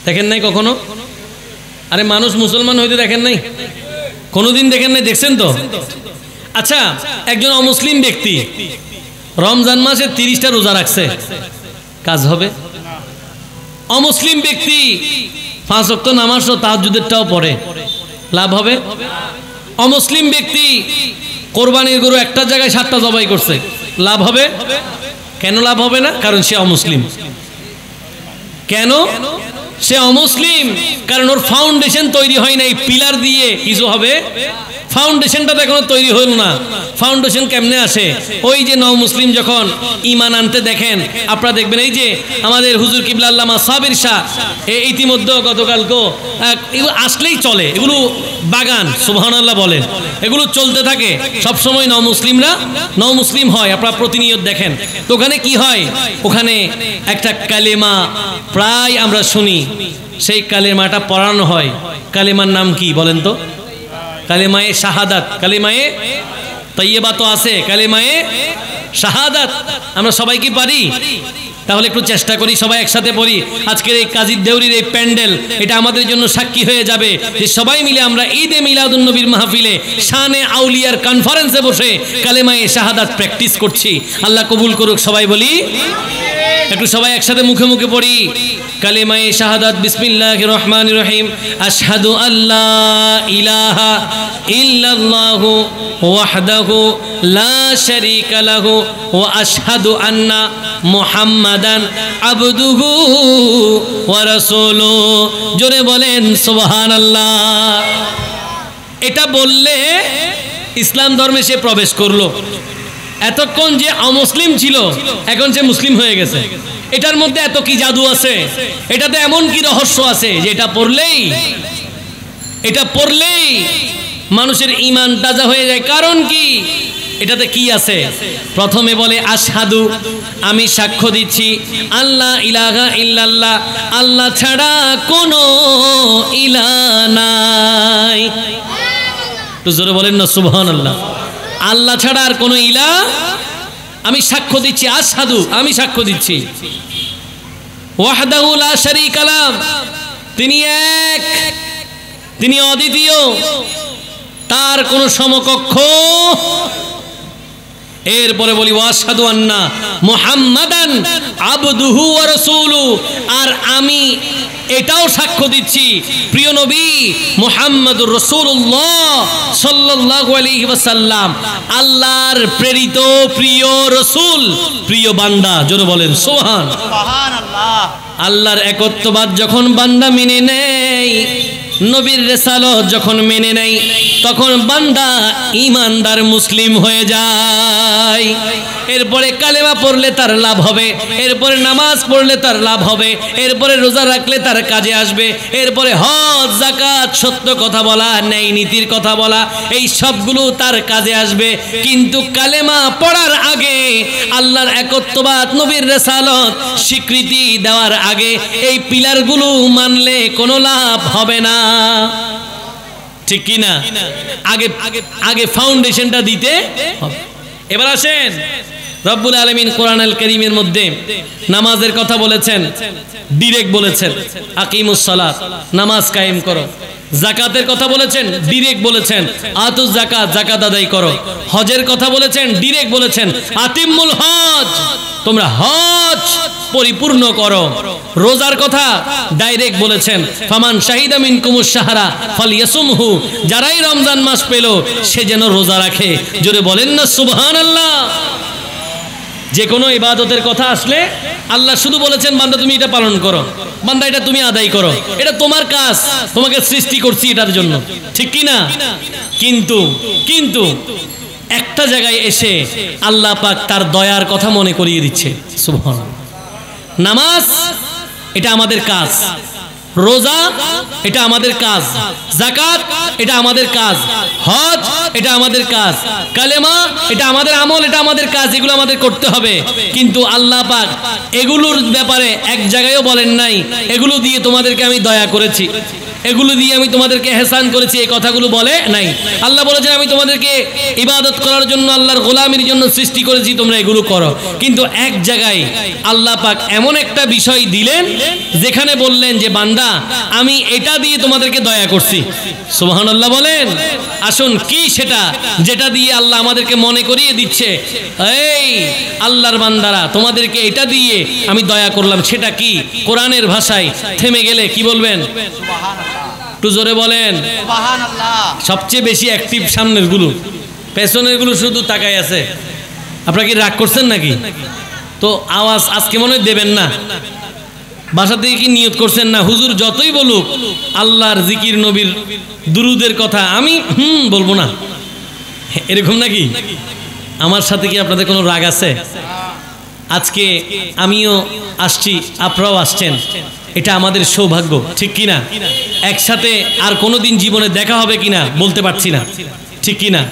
দেখেন নাই কখনো? আরে মানুষ মুসলমান হইতে দেখেন নাই? কোনোদিন দেখেন নাই? দেখছেন তো? আচ্ছা, একজন অমুসলিম ব্যক্তি রমজান মাসে 30টা রোজা রাখছে, কাজ হবে? অমুসলিম ব্যক্তি 5 ওয়াক্ত নামাজ ও তাহাজ্জুদেরটাও পড়ে, লাভ হবে? অমুসলিম ব্যক্তি কোরবানির গরু একটা জায়গায় 7টা জবাই করছে, লাভ হবে? কেন লাভ হবে না? কারণ সে অমুসলিম। কেন সে অমুসলিম? কারণ ওর ফাউন্ডেশন তৈরি হয় নাই। পিলার দিয়ে কিছু হবে, ফাউন্ডেশনটা তো এখনো তৈরি হল না। ফাউন্ডেশন কেমনে আসে? ওই যে নও মুসলিম যখন ঈমান আনতে দেখেন, আপনারা দেখবেন এই যে আমাদের হুজুর কিবলা আল্লামা সাবির শাহ ইতিমধ্যে গতকালকে এগুলো আসলেই চলে, এগুলো বাগান, সুবহানাল্লাহ বলেন, এগুলো চলতে থাকে সব সময়। নও মুসলিমরা নও মুসলিম হয়, আপনারা প্রতিনিয়ত দেখেন। তো ওখানে কি হয়? ওখানে একটা কালেমা প্রায় আমরা শুনি, সেই কালেমাটা পড়ানো হয়। কালেমার নাম কি বলেন তো? কালেমায়ে শাহাদাত। কালেমায়ে তাইয়্যিবা তো আছে, কালেমায়ে শাহাদাত। আমরা সবাই কি পারি? তাহলে একটু চেষ্টা করি, সবাই একসাথে পড়ি। আজকের এই কাজী দেউরির এই প্যান্ডেল, এটা আমাদের জন্য সাক্ষী হয়ে যাবে যে সবাই মিলে আমরা ঈদে মিলাদুন নবীর মাহফিলে শানে আউলিয়ার কনফারেন্সে বসে কালেমায়ে শাহাদাত প্র্যাকটিস করছি। আল্লাহ কবুল করুক। সবাই বলি, একটু সবাই একসাথে মুখে মুখে পড়ি কালেমায়ে শাহাদাত। বিসমিল্লাহির রহমানির রহিম। আশহাদু আল্লা ইলাহা ইল্লাল্লাহু ওয়াহদাহু লা শারীকা লাহু ওয়া আশহাদু আন্না মুহাম্মাদান আবদুহু ওয়া রাসূলুহু। জোরে বলেন সুবহানাল্লাহ। এটা বললে ইসলাম ধর্মে সে প্রবেশ করলো। এতক্ষণ যে অমুসলিম ছিল, এখন সে মুসলিম হয়ে গেছে। এটার মধ্যে এত কি জাদু আছে, এটাতে এমন কি রহস্য আছে যে এটা পড়লেই মানুষের ঈমান তাজা হয়ে যায়। কারণ কি? এটাতে কি আছে? প্রথমে বলে আশহাদু, আমি সাক্ষ্য দিচ্ছি, আল্লাহ ইলাহা ইল্লাল্লাহ, আল্লাহ ছাড়া কোনো ইলাহ নাই। তো জোরে বলেন না সুবহানাল্লাহ। আল্লাহ ছাড়া আর কোনো ইলাহ, আমি সাক্ষ্য দিচ্ছি, আশহাদু, আমি সাক্ষ্য দিচ্ছি। ওয়াহদাহু লা শারীকা লাহ, তিনি এক, তিনি অদ্বিতীয়, তার কোনো সমকক্ষ। এরপরে বলি ওয়াশহাদু আন্না মুহাম্মাদান আবদুহু ওয়া রাসূলুহু, আর আমি এটাও সাক্ষ্য দিচ্ছি প্রিয় নবী মুহাম্মদুর রাসূলুল্লাহ সাল্লাল্লাহু আলাইহি ওয়াসাল্লাম আল্লাহর প্রেরিত প্রিয় রাসূল, প্রিয় বান্দা। জোরে বলেন সুবহানাল্লাহ। আল্লাহর একত্ববাদ যখন বান্দা মেনে নেয়, নবীর রিসালাত যখন মেনে নেয়, তখন বান্দা ঈমানদার মুসলিম হয়ে যায়। এরপরে কালেমা পড়লে তার লাভ হবে, এরপরে নামাজ পড়লে তার লাভ হবে, এরপরে রোজা রাখলে তার কাজে আসবে, এরপরে হজ যাকাত, সত্য কথা বলা, ন্যায় নীতির কথা বলা, এই সবগুলো তার কাজে আসবে। কিন্তু কালেমা পড়ার আগে, আল্লাহর একত্ববাদ, নবীর রিসালাত স্বীকৃতি দেওয়ার আগে এই পিলারগুলো মানলে কোনো লাভ হবে না। ঠিক কি না? আগে ফাউন্ডেশনটা দিতে হবে। এবার আসেন, রব্বুল আলামিন কোরআনুল কারীমের মধ্যে নামাজের কথা বলেছেন, ডিরেক্ট বলেছেন আকিমুস সালাত, নামাজ কায়েম করো। যাকাতের কথা বলেছেন, ডিরেক্ট বলেছেন আতুজ যাকাত, যাকাত আদায় করো। হজের কথা বলেছেন, ডিরেক্ট বলেছেন আতিমুল হজ, তোমরা হজ পরিপূর্ণ করো। রোজার কথা ডাইরেক্ট বলেছেন ফামান শাহিদা মিনকুমুশ শাহরা ফালইয়াসুমহু, যারাই রমজান মাস পেল সে যেন রোজা রাখে। জোরে বলেন না সুবহানাল্লাহ। যে কোনো ইবাদতের কথা আসলে আল্লাহ শুধু বলেছেন বান্দা তুমি এটা পালন করো, বান্দা এটা তুমি আদায় করো, এটা তোমার কাজ, তোমাকে সৃষ্টি করছি এটার জন্য, ঠিক কি না? কিন্তু কিন্তু একটা জায়গায় এসে আল্লাহ পাক তার দয়ার কথা মনে করিয়ে দিচ্ছে। সুবহানাল্লাহ। নামাজ এটা আমাদের কাজ, রোজা এটা আমাদের কাজ, যাকাত এটা আমাদের কাজ, হজ এটা আমাদের কাজ, কালেমা এটা আমাদের আমল, এটা আমাদের কাজ, এগুলো আমাদের করতে হবে। কিন্তু আল্লাহ পাক এগুলোর ব্যাপারে এক জায়গায়ও বলেন নাই এগুলো দিয়ে তোমাদেরকে আমি দয়া করেছি, এগুলো দিয়ে আমি তোমাদেরকে এহসান করেছি, এই কথাগুলো বলে নাই। আল্লাহ বলেছেন আমি তোমাদেরকে ইবাদত করার জন্য, আল্লাহর গোলামির জন্য সৃষ্টি করেছি, তোমরা এগুলো করো। কিন্তু এক জায়গায় আল্লাহ পাক এমন একটা বিষয় দিলেন যেখানে বললেন যে বান্দা আমি এটা দিয়ে তোমাদেরকে দয়া করছি। সুবহানাল্লাহ বলেন। আসুন কি সেটা যেটা দিয়ে আল্লাহ আমাদেরকে মনে করিয়ে দিচ্ছে এই আল্লাহর বান্দারা তোমাদেরকে এটা দিয়ে আমি দয়া করলাম, সেটা কি? কোরআনের ভাষায় থেমে গেলে কি বলবেন? একটু জোরে বলেন। সবচেয়ে বেশি অ্যাক্টিভ সামনের গুলো, পেছনের গুলো শুধু তাকাই আছে। আপনারা কি রাগ করছেন নাকি? তো আওয়াজ আজকে মনে দেবেন না, বাসা থেকে কি নিয়ত করছেন না হুজুর যতই বলুক আল্লাহর জিকির নবীর দুরুদের কথা আমি বলবো না, এরকম নাকি? আমার সাথে কি আপনাদের কোনো রাগ আছে? আজকে আমিও আসছি, আপনারাও আসছেন, এটা আমাদের সৌভাগ্য, ঠিক কিনা? একসাথে আর কোনোদিন জীবনে দেখা হবে কিনা বলতে পারছি না, ঠিক কিনা?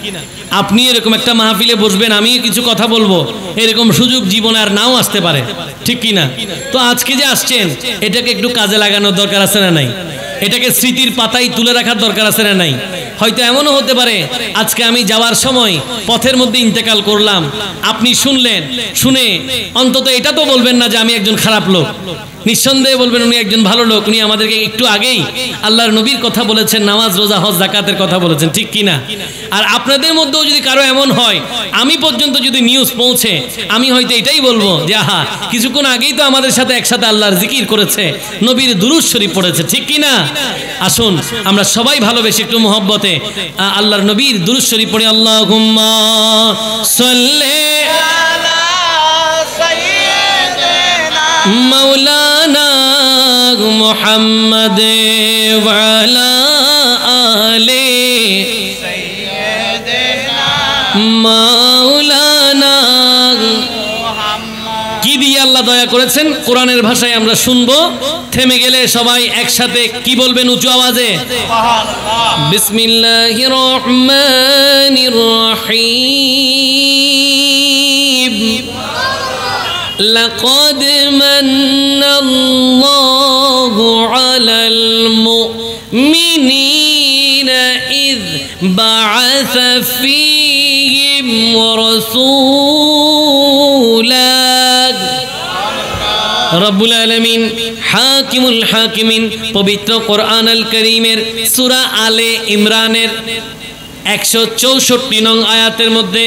আপনি এরকম একটা মাহফিলে বসবেন, আমিও কিছু কথা বলবো, এরকম সুযোগ জীবনে আর নাও আসতে পারে, ঠিক কিনা? তো আজকে যে আসছেন এটাকে একটু কাজে লাগানোর দরকার আছে না নাই? এটাকে স্মৃতির পাতায় তুলে রাখার দরকার আছে না নাই? হয়তো এমনও হতে পারে আজকে আমি যাওয়ার সময় পথের মধ্যে ইন্তেকাল করলাম, আপনি শুনলেন, শুনে অন্তত এটা তো বলবেন না যে আমি একজন খারাপ লোক, নিঃসন্দেহে বলবেন উনি একজন ভালো লোক, উনি আমাদেরকে একটু আগেই আল্লাহর নবীর কথা বলেছেন, নামাজ রোজা হজ যাকাতের কথা বলেছেন, ঠিক কিনা? আর আপনাদের মধ্যেও যদি কারো এমন হয় আমি পর্যন্ত যদি নিউজ পৌঁছে, আমি হয়তো এটাই বলবো যে আহা কিছুক্ষণ আগেই তো আমাদের সাথে একসাথে আল্লাহর জিকির করেছে, নবীর দুরূদ শরীফ পড়েছে, ঠিক কিনা? আসুন আমরা সবাই ভালোবেসে একটু মহব্বতে আল্লাহর নবীর দুরূদ শরীফ পড়ি। আল্লাহুম্মা সাল্লি আলা সাইয়্যিদিনা মাওলানা মুহাম্মাদ ওয়া আলা আলি সাইয়্যিদিনা মাওলানা মুহাম্মদ। কি দিয়ে আল্লাহ দয়া করেছেন কোরআনের ভাষায় আমরা শুনবো, থেমে গেলে সবাই একসাথে কি বলবেন উঁচু আওয়াজে? বিসমিল্লাহির রহমানির রহিম। লাকাদ মান্নাল্লাহু আলাল মুমিনিনা ইয বা'আসা ফীহিম রাসূলা। রব্বুল আলামিন হাকিমুল হাকিমিন পবিত্র কোরআন আল কারীমের সূরা আলে ইমরানের 164 নং আয়াতের মধ্যে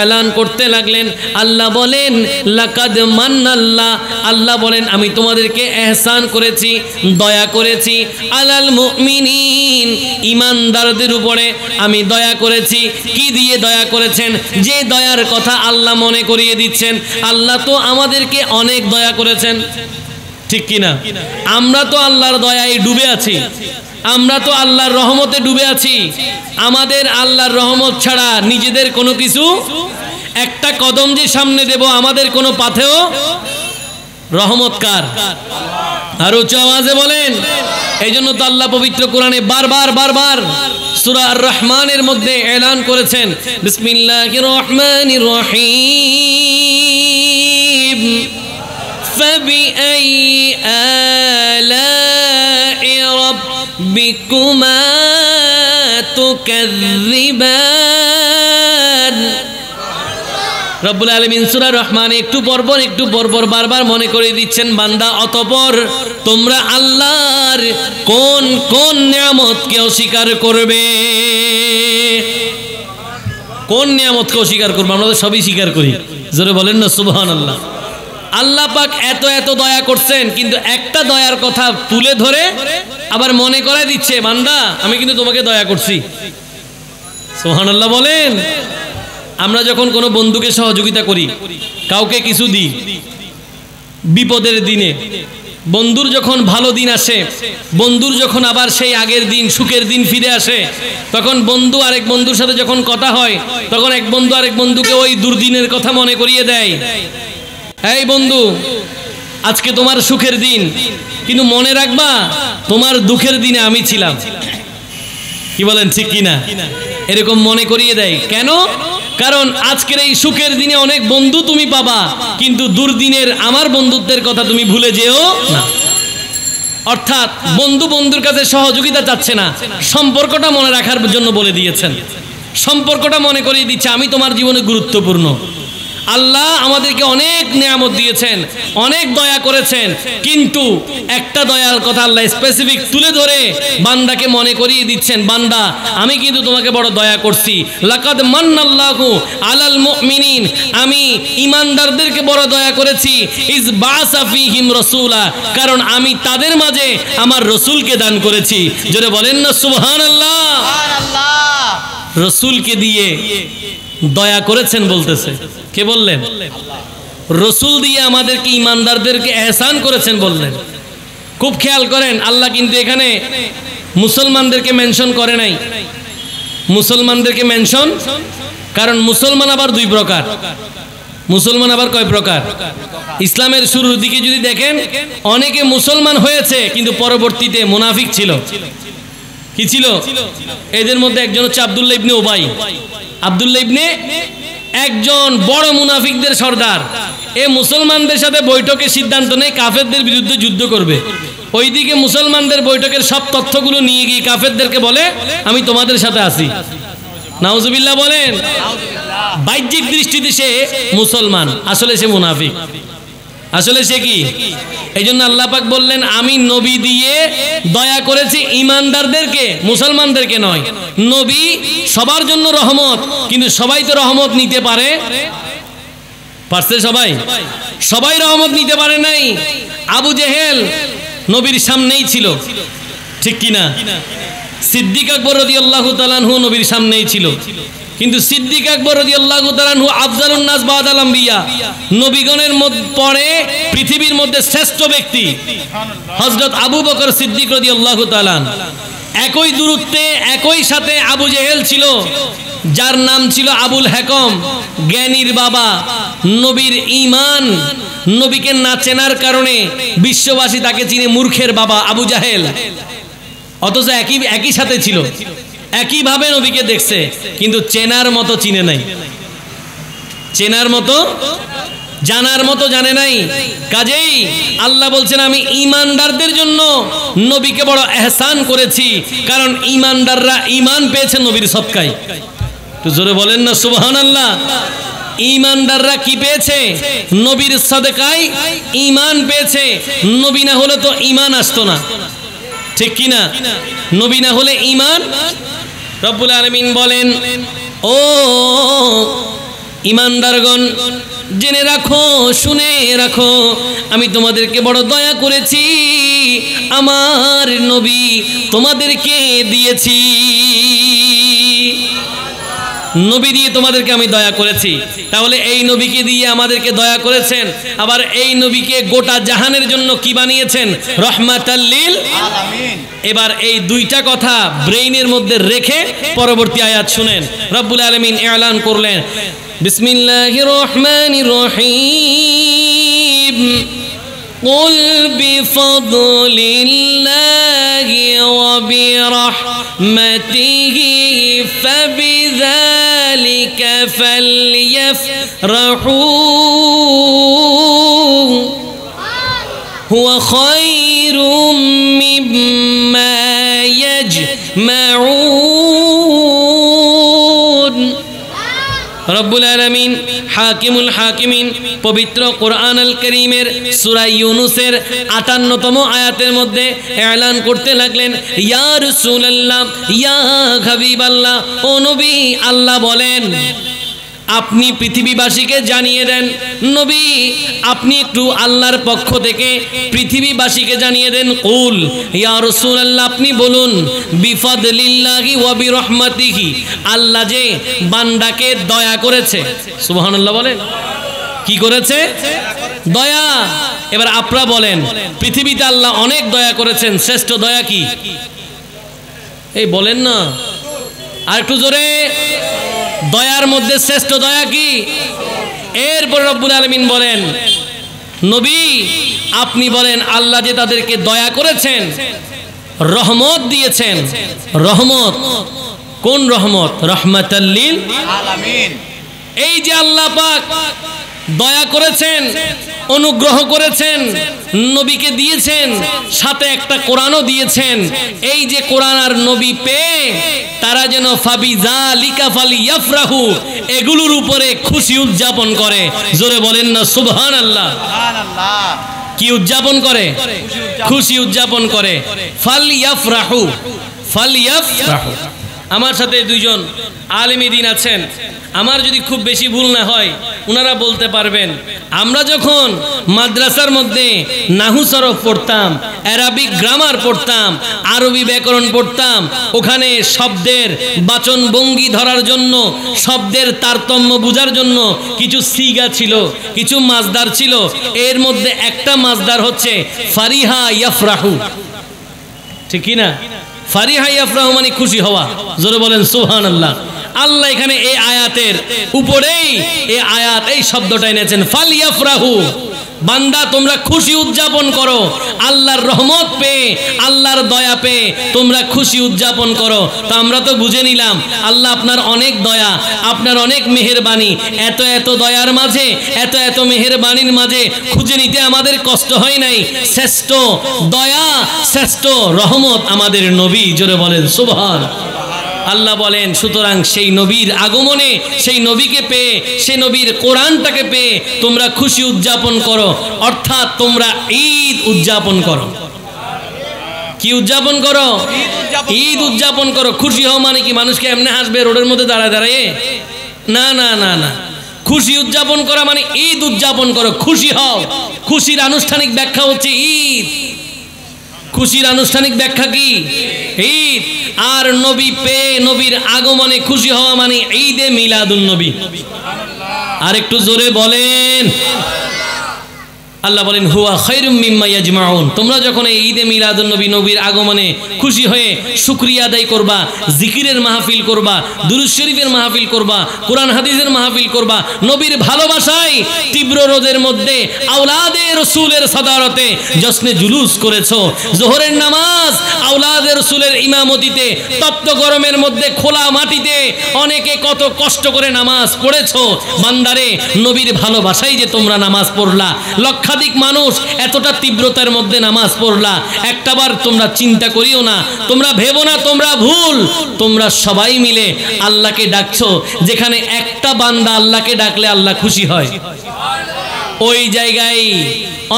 এলান করতে লাগলেন। আল্লাহ বলেন লাকাদ মান্নাল্লাহ, আল্লাহ বলেন আমি তোমাদেরকে এহসান করেছি, দয়া করেছি, আলাল মুমিনিন ঈমানদারদের উপরে আমি দয়া করেছি। কি দিয়ে দয়া করেছেন? যে দয়ার কথা আল্লাহ মনে করিয়ে দিচ্ছেন। আল্লাহ তো আমাদেরকে অনেক দয়া করেছেন, ঠিক কিনা? আমরা তো আল্লাহর দয়ায় ডুবে আছি, আমরা তো আল্লাহর রহমতে ডুবে আছি। আমাদের আল্লাহর রহমত ছাড়া নিজেদের কোনো কিছু, একটা কদম যে সামনে দেব আমাদের কোনো পাথেও রহমত কার? আর উচ্চ আওয়াজে বলেন। এই জন্য তো আল্লাহ পবিত্র কোরআনে বারবার বারবার সূরা আর রহমানের মধ্যে এলান করেছেন বিসমিল্লাহির রহমানির রহিম। فبأي آلاء ربكما تكذبان। রব্বুল আলামিন সূরা রহমানে একটু পরপর বারবার মনে করে দিচ্ছেন বান্দা অতঃপর তোমরা আল্লাহর কোন কোন নিয়ামতকে অস্বীকার করবে? কোন নিয়ামতকে অস্বীকার করবে? আমরা তো সবই স্বীকার করি, জোরে বলেন না সুবহানাল্লাহ। আল্লাহ পাক এত এত দয়া করছেন, কিন্তু একটা দয়ার কথা তুলে ধরে আবার মনে করায় দিচ্ছে বান্দা আমি কিন্তু তোমাকে দয়া করছি। সুবহানাল্লাহ বলেন। আমরা যখন কোনো বন্ধুকে সহযোগিতা করি, কাউকে কিছু দিই, বিপদের দিনে, বন্ধুর যখন ভালো দিন আসে, বন্ধুর যখন আবার সেই আগের দিন সুখের দিন ফিরে আসে, তখন বন্ধু আরেক বন্ধুর সাথে যখন কথা হয়, তখন এক বন্ধু আরেক বন্ধুকে ওই দুর্দিনের কথা মনে করিয়ে দেয়। এই বন্ধু, আজকে তোমার সুখের দিন, কিন্তু মনে রাখবা তোমার দুঃখের দিনে আমি ছিলাম। কি বলেন, ঠিক কিনা? এরকম মনে করিয়ে দেয়। কেন? কারণ আজকের এই সুখের দিনে অনেক বন্ধু তুমি পাবা, কিন্তু দুর্দিনের আমার বন্ধুত্বের কথা তুমি ভুলে যেও না। অর্থাৎ বন্ধু বন্ধুর কাছে সহযোগিতা চাচ্ছে না, সম্পর্কটা মনে রাখার জন্য বলে দিয়েছেন। সম্পর্কটা মনে করিয়ে দিচ্ছে আমি তোমার জীবনে গুরুত্বপূর্ণ। আল্লাহ আমাদেরকে অনেক নিয়ামত দিয়েছেন, অনেক দয়া করেছেন, কিন্তু একটা দয়ার কথা আল্লাহ স্পেসিফিক তুলে ধরে বান্দাকে মনে করিয়ে দিচ্ছেন, বান্দা আমি কিন্তু তোমাকে বড় দয়া করছি। লাকাদ মান্নাল্লাহু আলাল মুমিনিন, আমি ঈমানদারদেরকে বড় দয়া করেছি। ইজ বাসা ফীহিম রাসূলা, কারণ আমি তাদের মাঝে আমার রাসূলকে দান করেছি। জোরে বলেন না সুবহানাল্লাহ। সুবহানাল্লাহ। রাসূলকে দিয়ে দয়া করেছেন বলতেছে। কে বললেন? রসুল দিয়ে আমাদেরকে ঈমানদারদেরকে এহসান করেছেন বললেন। খুব খেয়াল করেন, আল্লাহ কিন্তু এখানে মুসলমানদেরকে মেনশন করে নাই। মুসলমানদেরকে মেনশন, কারণ মুসলমান আবার দুই প্রকার। মুসলমান আবার কয় প্রকার? ইসলামের শুরুর দিকে যদি দেখেন, অনেকে মুসলমান হয়েছে কিন্তু পরবর্তীতে মুনাফিক ছিল। কি ছিল? এদের মধ্যে একজন হচ্ছে আব্দুল্লাহ ইবনে উবাই। আব্দুল্লাহ ইবনে একজন বড় মুনাফিকদের সর্দার। এ মুসলমানদের সাথে বৈঠকে সিদ্ধান্ত নেই কাফেরদের বিরুদ্ধে যুদ্ধ করবে। ওইদিকে মুসলমানদের বৈঠকের সব তথ্যগুলো নিয়ে গিয়ে কাফেরদেরকে বলে আমি তোমাদের সাথে আছি। নাউজুবিল্লাহ বলেন। বাহ্যিক দৃষ্টিতে সে মুসলমান, আসলে সে মুনাফিক। আসলে সে কি? এই জন্য আল্লাহ পাক বললেন আমি নবী দিয়ে দয়া করেছি ঈমানদারদেরকে, মুসলমানদেরকে নয়। নবী সবার জন্য রহমত, কিন্তু সবাই তো রহমত নিতে পারছে? সবাই রহমত নিতে পারে নাই। আবু জেহেল নবীর সামনেই ছিল, ঠিক কিনা? সিদ্দিক আকবর রাদিয়াল্লাহু তাআলা আনহু নবীর সামনেই ছিল, কিন্তু সিদ্দিক আকবর রাদিয়াল্লাহু তাআলা আনহু আফজালুন নাস বাদাল আম্বিয়া, নবীগণের পরে পৃথিবীর মধ্যে শ্রেষ্ঠ ব্যক্তি হযরত আবু বকর সিদ্দিক রাদিয়াল্লাহু তাআলা। একই দূরত্বে একই সাথে আবু জেহেল ছিল, যার নাম ছিল আবুল হাকাম, জ্ঞানীর বাবা। নবীর ঈমান, নবীকে না চেনার কারণে বিশ্ববাসী তাকে চিনে মূর্খের বাবা আবু জাহেল। অথচ একই সাথে ছিল, একইভাবে নবীকে দেখছে, কিন্তু চেনার মতো চিনে নাই, চেনার মতো জানার মতো জানে নাই। কাজেই আল্লাহ বলছেন আমি ঈমানদারদের জন্য নবীকে বড় এহসান করেছি, কারণ ঈমানদাররা ঈমান পেয়েছে নবীর সদকায়। তো জোরে বলেন না সুবহানাল্লাহ। ঈমানদাররা কি পেয়েছে? নবীর সদকায় ঈমান পেয়েছে। নবী না হলে তো ঈমান আসতো না, ঠিক কিনা? নবী না হলে ঈমান। রব্বুল আলামিন বলেন ও ঈমানদারগণ, জেনে রাখো, শুনে রাখো, আমি তোমাদেরকে বড় দয়া করেছি, আমার নবী তোমাদেরকে দিয়েছি। নবী দিয়ে তোমাদেরকে আমি দয়া করেছি। তাহলে এই নবীকে দিয়ে আমাদেরকে দয়া করেছেন, আবার এই নবীকে গোটা জাহানের জন্য কি বানিয়েছেন? রহমাতাল লিল আলামিন। এবার এই দুইটা কথা ব্রেইনের মধ্যে রেখে পরবর্তী আয়াত শুনেন। রব্বুল আলামিন এলান করলেন বিসমিল্লাহির রহমানির রহিম قل بفضل الله وبرحمته فبذلك فليفرحوا هو خير مما يجمعون। রব্বুল আলামিন হাকিমুল হাকিমিন পবিত্র কোরআন আল কারীমের সূরা ইউনূসের ৫৮তম আয়াতের মধ্যে এলান করতে লাগলেন ইয়া রাসূলুল্লাহ, ইয়া হাবিবাল্লাহ, ও নবী, আল্লাহ বলেন আপনি পৃথিবীবাসীকে জানিয়ে দেন। নবী, আপনি একটু আল্লাহর পক্ষ থেকে পৃথিবীবাসীকে জানিয়ে দেন। কুল ইয়া রাসূলুল্লাহ, আপনি বলুন বিফাদলিল্লাহি ওয়া বিরহমাতিহি, আল্লাহ যে বান্দাকে দয়া করেছে। সুবহানাল্লাহ বলেন। কি করেছে? দয়া। এবার আপনারা বলেন, পৃথিবীতে আল্লাহ অনেক দয়া করেছেন, শ্রেষ্ঠ দয়া কি? এই বলেন না, আর একটু জোরে। দয়ার মধ্যে শ্রেষ্ঠ দয়া কি? এরপর রব্বুল আলামিন বলেন, নবী আপনি বলেন আল্লাহ যে তাদেরকে দয়া করেছেন, রহমত দিয়েছেন। রহমত কোন রহমত? রহমাতাল লিল আলামিন। এই যে আল্লাহ পাক দয়া করেছেন, অনুগ্রহ করেছেন, নবীকে দিয়েছেন, সাথে একটা কোরআনও দিয়েছেন। এই যে কোরআন আর নবী পেয়ে তারা যেন ফাবিযালিকা ফালিয়াফরাহু, এগুলোর উপরে খুশি উদযাপন করে। জোরে বলেন না সুবহানাল্লাহ। কি উদযাপন করে? খুশি উদযাপন করে। ফালিয়াফরাহু, ফালিয়াফরাহু। আমার সাথে দুইজন আলেমী দ্বীন আছেন, আমার যদি খুব বেশি ভুল না হয় ওনারা বলতে পারবেন। আমরা যখন মাদ্রাসার মধ্যে নাহু সরফ পড়তাম, অ্যারাবিক গ্রামার পড়তাম, আরবি ব্যাকরণ পড়তাম, ওখানে শব্দের বাচন ভঙ্গি ধরার জন্য, শব্দের তারতম্য বোঝার জন্য কিছু সিগা ছিল, কিছু মাজদার ছিল। এর মধ্যে একটা মাজদার হচ্ছে ফারিহা ইয়াফরাহু, ঠিক কি না? ফারিহা ইয়াফরাহু মানে খুশি হওয়া। জোরে বলেন সুবহানাল্লাহ। আল্লাহ এখানে এই আয়াতের উপরেই এই আয়াত, এই শব্দটা এনেছেন, ফালিয়াফরাহু। বান্দা তোমরা খুশি উদযাপন করো, আল্লাহর রহমত পেয়ে, আল্লাহর দয়া পেয়ে তোমরা খুশি উদযাপন করো। তো আমরা তো বুঝে নিলাম আল্লাহ আপনার অনেক দয়া, আপনার অনেক মেহেরবানি। এত এত দয়ার মাঝে, এত এত মেহেরবানির মাঝে খুঁজে নিতে আমাদের কষ্ট হয় নাই। শ্রেষ্ঠ দয়া, শ্রেষ্ঠ রহমত আমাদের নবী। জোরে বলেন সুবহান। আল্লাহ বলেন, সুতরাং সেই নবীর আগমনে, সেই নবীকে পেয়ে, সেই নবীর কোরআনটাকে পেয়ে তোমরা খুশি উদযাপন করো, অর্থাৎ তোমরা ঈদ উদযাপন করো। কি উদযাপন করো? ঈদ উদযাপন করো। খুশি হও মানে কি মানুষকে এমনি হাসবে রোডের মধ্যে দাঁড়ায় দাঁড়িয়ে? না না না না, খুশি উদযাপন করা মানে ঈদ উদযাপন করো, খুশি হও। খুশির আনুষ্ঠানিক ব্যাখ্যা হচ্ছে ঈদ। খুশির আনুষ্ঠানিক ব্যাখ্যা কি? ঈদ। আর নবী পেয়ে, নবীর আগমনে খুশি হওয়া মানে ঈদে মিলাদুন নবী। আর একটু জোরে বলেন। আল্লাহ বলেন, হুয়া খায়রুম মিম্মা ইয়াজমাউন। তোমরা যখন এই ঈদে মিলাদুন নবী, নবীর আগমনে খুশি হয়ে শুকরিয়া আদায় করবা, জিকিরের মাহফিল করবা, দুরূদ শরীফের মাহফিল করবা, কোরআন হাদিসের মাহফিল করবা, নবীর ভালোবাসায় তীব্র রোদের মধ্যে আওলাদে রাসূলের সাদারতে জশ্নে জুলুস করেছো। জোহরের নামাজ আওলাদে রাসূলের ইমামতিতে তপ্ত গরমের মধ্যে খোলা মাটিতে অনেকে কত কষ্ট করে নামাজ পড়েছো। বান্দারে, নবীর ভালোবাসায় যে তোমরা নামাজ পড়লা, লক্ষাধিক মানুষ এতটা তীব্রতার মধ্যে নামাজ পড়লা, একটাবার তোমরা চিন্তা করিও না, তোমরা ভেবো না তোমরা ভুল। তোমরা সবাই মিলে আল্লাহকে ডাকছো। যেখানে একটা বান্দা আল্লাহকে ডাকলে আল্লাহ খুশি হয়, ওই জায়গায়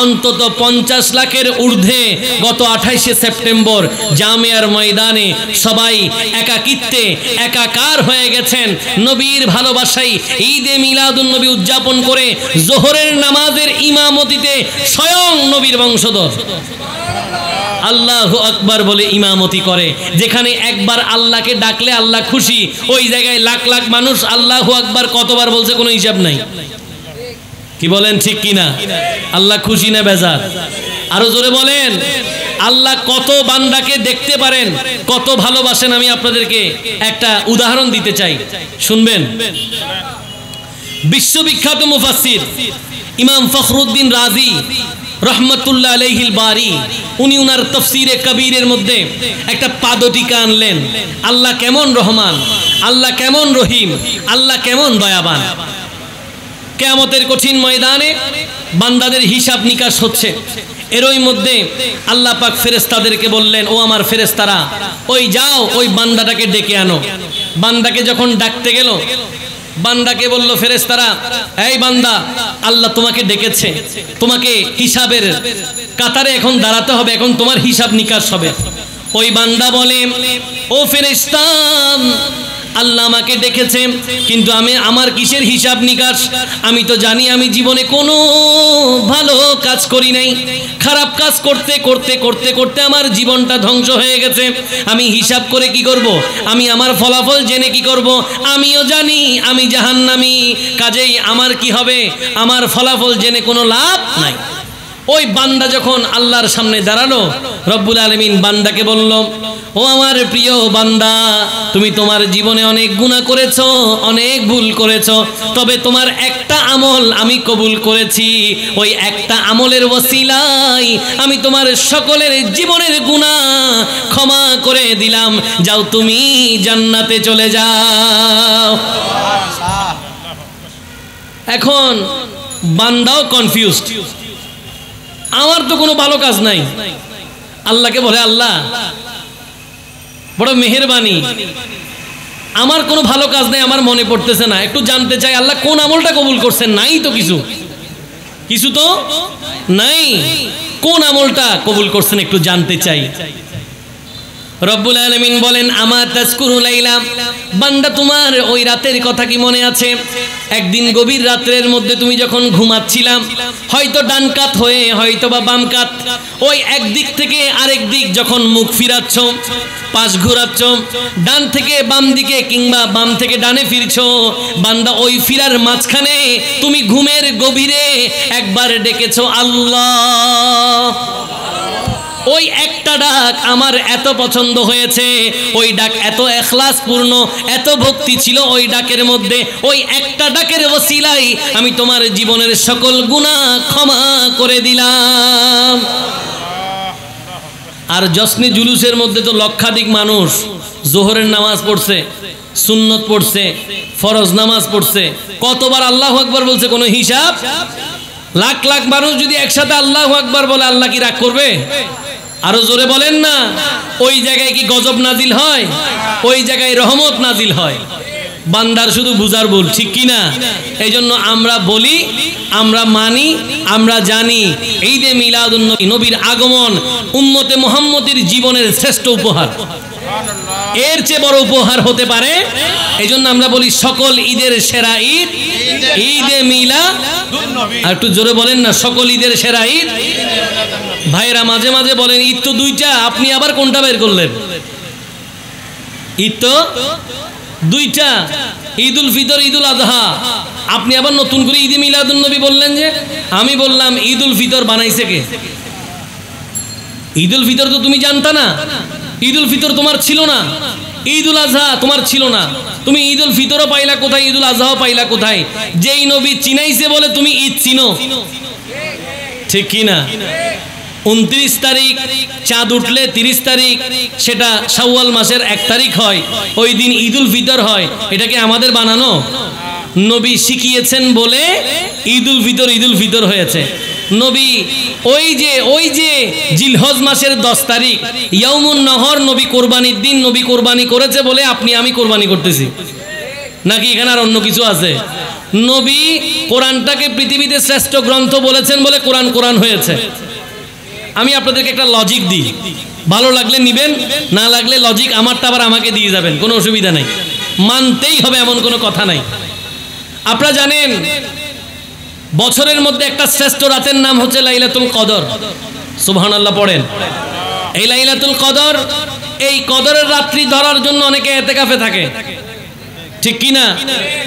অন্তত 50 লাখের ঊর্ধ্বে গত 28শে সেপ্টেম্বর জামিয়ার ময়দানে সবাই একাকিত্বে একাকার হয়ে গেছেন। নবীর ভালোবাসায় ঈদে মিলাদুন নবী উদযাপন করে জোহরের নামাজের ইমামতিতে স্বয়ং নবীর বংশধর আল্লাহু আকবার বলে ইমামতি করে। যেখানে একবার আল্লাহকে ডাকলে আল্লাহ খুশি, ওই জায়গায় লাখ লাখ মানুষ আল্লাহু আকবার কতবার বলছে কোনো হিসাব নাই। কি বলেন, ঠিক কিনা? আল্লাহ খুশি না বেজার? আরো জোরে বলেন। আল্লাহ কত বান্দাকে দেখতে পারেন, কত ভালোবাসেন। আমি আপনাদেরকে একটা উদাহরণ দিতে চাই, শুনবেন। বিশ্ববিখ্যাত মুফাসসির ইমাম ফখরুদ্দিন রাজি রহমতুল্লাহ আলাইহিল বারি, উনি উনার তাফসীরে কবীরের মধ্যে একটা পাদটিকা আনলেন। আল্লাহ কেমন রহমান, আল্লাহ কেমন রহিম, আল্লাহ কেমন দয়াবান। কিয়ামতের কঠিন ময়দানে বান্দাদের হিসাব নিকাশ হচ্ছে। এরই মধ্যে আল্লাহ পাক ফেরেশতাদেরকে বললেন, ও আমার ফেরেশতারা, ওই যাও ওই বান্দাটাকে ডেকে আনো। বান্দাকে যখন ডাকতে গেল, বান্দাকে বলল ফেরেশতারা, এই বান্দা, আল্লাহ তোমাকে ডেকেছে, তোমাকে হিসাবের কাতারে এখন দাঁড়াতে হবে, এখন তোমার হিসাব নিকাশ হবে। ওই বান্দা বলে, ও ফেরেশতা, আল্লাহ আমাকে ডেকেছে, কিন্তু আমার কিসের হিসাব নিকাশ? আমি তো জানি আমি জীবনে কোনো ভালো কাজ করি নাই, খারাপ কাজ করতে করতে করতে করতে আমার জীবনটা ধ্বংস হয়ে গেছে। আমি হিসাব করে কি করব? আমি আমার ফলাফল জেনে কি করব? আমিও জানি আমি জাহান্নামী, কাজেই আমার কি হবে? আমার ফলাফল জেনে কোনো লাভ নাই। ওই বান্দা যখন আল্লাহর সামনে দাঁড়ালো, রব্বুল আলামিন বান্দাকে বলল, ও আমার প্রিয় বান্দা, তুমি তোমার জীবনে অনেক গুনাহ করেছো, অনেক ভুল করেছো, তবে তোমার একটা আমল আমি কবুল করেছি। ওই একটা আমলের ওসিলায় আমি তোমার সকলের জীবনের গুনাহ ক্ষমা করে দিলাম। যাও তুমি জান্নাতে চলে যাও। এখন বান্দাও কনফিউজড, আমার তো কোনো ভালো কাজ নাই। আল্লাহকে বলে, আল্লাহ বড় মেহেরবানি, আমার কোনো ভালো কাজ নাই, আমার মনে পড়তেছে না, একটু জানতে চাই আল্লাহ কোন আমলটা কবুল করছেন? নাই তো কিছু, কিছু তো নাই, কোন আমলটা কবুল করছেন একটু জানতে চাই। রব্বুল আলামিন বলেন, আমা তাজকুরু লাইলা, বান্দা তোমার ওই রাতের কথা কি মনে আছে? একদিন গভীর রাত্রের মধ্যে তুমি যখন ঘুমাচ্ছিলাম, হয়তো ডান কাত হয়ে হয়তো বা বাম কাত, ওই একদিক থেকে আরেক দিক যখন মুখ ফিরাচ্ছ, পাশ ঘোরাচ্ছ, ডান থেকে বাম দিকে কিংবা বাম থেকে ডানে ফিরছো, বান্দা ওই ফিরার মাঝখানে তুমি ঘুমের গভীরে একবার ডেকেছো আল্লাহ। ওই একটা ডাক আমার এত পছন্দ হয়েছে, ওই ডাক এত ইখলাস পূর্ণ, এত ভক্তি ছিল ওই ডাকের মধ্যে, ওই একটা ডাকের ওসিলায় আমি তোমার জীবনের সকল গুনাহ ক্ষমা করে দিলাম। আর জশ্নে জুলুসের মধ্যে তো লক্ষাধিক মানুষ জোহরের নামাজ পড়ছে, সুন্নত পড়ছে, ফরজ নামাজ পড়ছে, কতবার আল্লাহু আকবার বলছে কোনো হিসাব? লাখ লাখ মানুষ যদি একসাথে আল্লাহু আকবার বলে, আল্লাহ কি রাগ করবে? আরো জোরে বলেন না। ওই জায়গায় কি গজব নাজিল হয়? ওই জায়গায় রহমত নাজিল হয়। বান্দার শুধু বুঝার ভুল, ঠিক কি না? এই জন্য আমরা বলি, আমরা মানি, আমরা জানি ঈদে মিলাদুন নবী, নবীর আগমন উম্মতে মুহাম্মদের জীবনের শ্রেষ্ঠ উপহার, এর চেয়ে বড় উপহার হতে পারে? এই জন্য আমরা বলি সকল ঈদের সেরা ঈদ ঈদে মিলাদুন নবী। আর একটু জোরে বলেন না, সকল ঈদের সেরা ঈদ। ভাইরা মাঝে মাঝে বলেন ঈদ তো দুইটা, আপনি আবার কোনটা বের করলেন? ঈদ তো দুইটা, ঈদুল ফিতর, ঈদুল আজহা। আপনি আবার নতুন করে ঈদে মিলাদুন নবী বললেন যে? আমি বললাম ঈদুল ফিতর বানাইছে কে? ঈদুল ফিতর তো তুমি জানতা না, ঈদুল ফিতর তোমার ছিল না, ঈদুল আজহা তোমার ছিল না, তুমি ঈদুল ফিতরও পাইলা কোথায়, ঈদুল আজহাও পাইলা কোথায়? যেই নবী চিনাইছে বলে তুমি ঈদ চিনো, ঠিক কি না? 29 তারিখ চাঁদ উঠলে 30 তারিখ সেটা শাওয়াল মাসের 1 তারিখ হয়, ওই দিন ঈদুল ফিতর হয়। এটা কি আমাদের বানানো? নবী শিখিয়েছেন বলে ঈদুল ফিতর হয়েছে। নবী ওই যে জিলহজ মাসের 10 তারিখ ইয়াউমুন নহর, নবী কোরবানির দিন, নবী কোরবানি করেছে বলে আপনি আমি কোরবানি করতেছি, নাকি এখানে আর অন্য কিছু আছে? নবী কোরআনটাকে পৃথিবীতে শ্রেষ্ঠ গ্রন্থ বলেছেন বলে কোরআন হয়েছে। আমি আপনাদেরকে একটা লজিক দিই, ভালো লাগলে নিবেন, না লাগলে লজিক আমারটা আবার আমাকে দিয়ে যাবেন, কোনো অসুবিধা নাই, মানতেই হবে এমন কোনো কথা নাই। আপনারা জানেন বছরের মধ্যে একটা শ্রেষ্ঠ রাতের নাম হচ্ছে লাইলাতুল কদর। সুবহানাল্লাহ পড়েন। এই লাইলাতুল কদর, এই কদরের রাত্রি ধরার জন্য অনেকে ইতিকাফে থাকে, ঠিক কি না?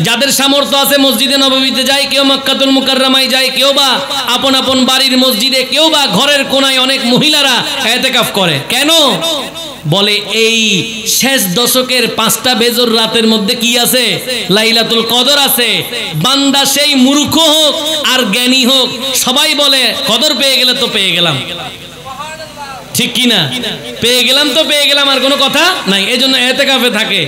যাদের সামর্থ্য আছে মসজিদে নববীতে যায়, কেউ মক্কাতুল মুকাররমায় যায়, কেউ বা আপন আপন বাড়ির মসজিদে, কেউ বা ঘরের কোনায় অনেক মহিলারা ইতিকাফ করে। কেন? বলে এই শেষ দশকের 5টা বেজর রাতের মধ্যে কি আছে? লাইলাতুল কদর আছে। বান্দা সেই মূর্খ হোক আর জ্ঞানী হোক, সবাই বলে কদর পেয়ে গেলে তো পেয়ে গেলাম, ঠিক কি না? পেয়ে গেলাম তো পেয়ে গেলাম, আর কোনো কথা নাই। এই জন্য ইতিকাফে থাকে।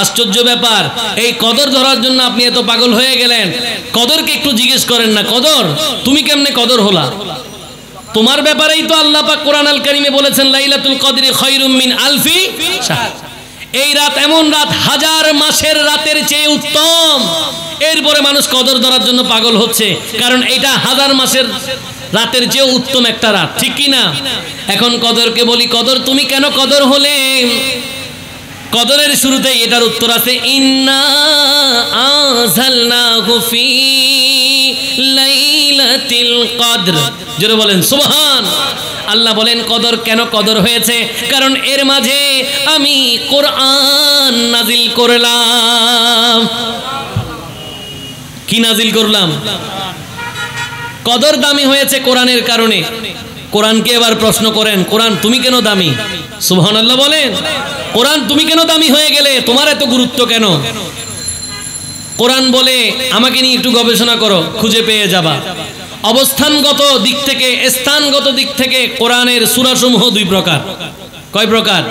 আশ্চর্য ব্যাপার, এই কদর ধরার জন্য আপনি এত পাগল হয়ে গেলেন, কদরকে একটু জিজ্ঞেস করেন না, কদর তুমি কেমনে কদর হলা? তোমার ব্যাপারেই তো আল্লাহ পাক কোরআন আল কারীমে বলেছেন লাইলাতুল কদরি খায়রুম মিন আলফি শাহর। এই রাত এমন রাত, 1000 মাসের রাতের চেয়ে উত্তম। এরপরে মানুষ কদর ধরার জন্য পাগল হচ্ছে, কারণ এটা 1000 মাসের রাতের চেয়ে উত্তম একটা রাত, ঠিক কি না? এখন কদরকে বলি, কদর তুমি কেন কদর হলে? কদরের শুরুতেই এটার উত্তর আছে, ইন্না আনজালনাহু ফি লাইলাতিল কদর। জোরে বলেন সুবহান। আল্লাহ বলেন কদর কেন কদর হয়েছে? কারণ এর মাঝে আমি কোরআন নাজিল করলাম। কি নাজিল করলাম? কদর দামি হয়েছে কোরআনের কারণে। কোরআনকে এবার প্রশ্ন করেন, কোরআন তুমি কেন দামি? সুবহানাল্লাহ বলেন। কোরআন তুমি কেন দামি হয়ে গেলে? তোমার এত গুরুত্ব কেন? কোরআন বলে আমাকে নিয়ে একটু গবেষণা করো, খুঁজে পেয়ে যাবা। অবস্থানগত দিক থেকে, স্থানগত দিক থেকে কোরআনের সূরাসমূহ দুই প্রকার। কয় প্রকার?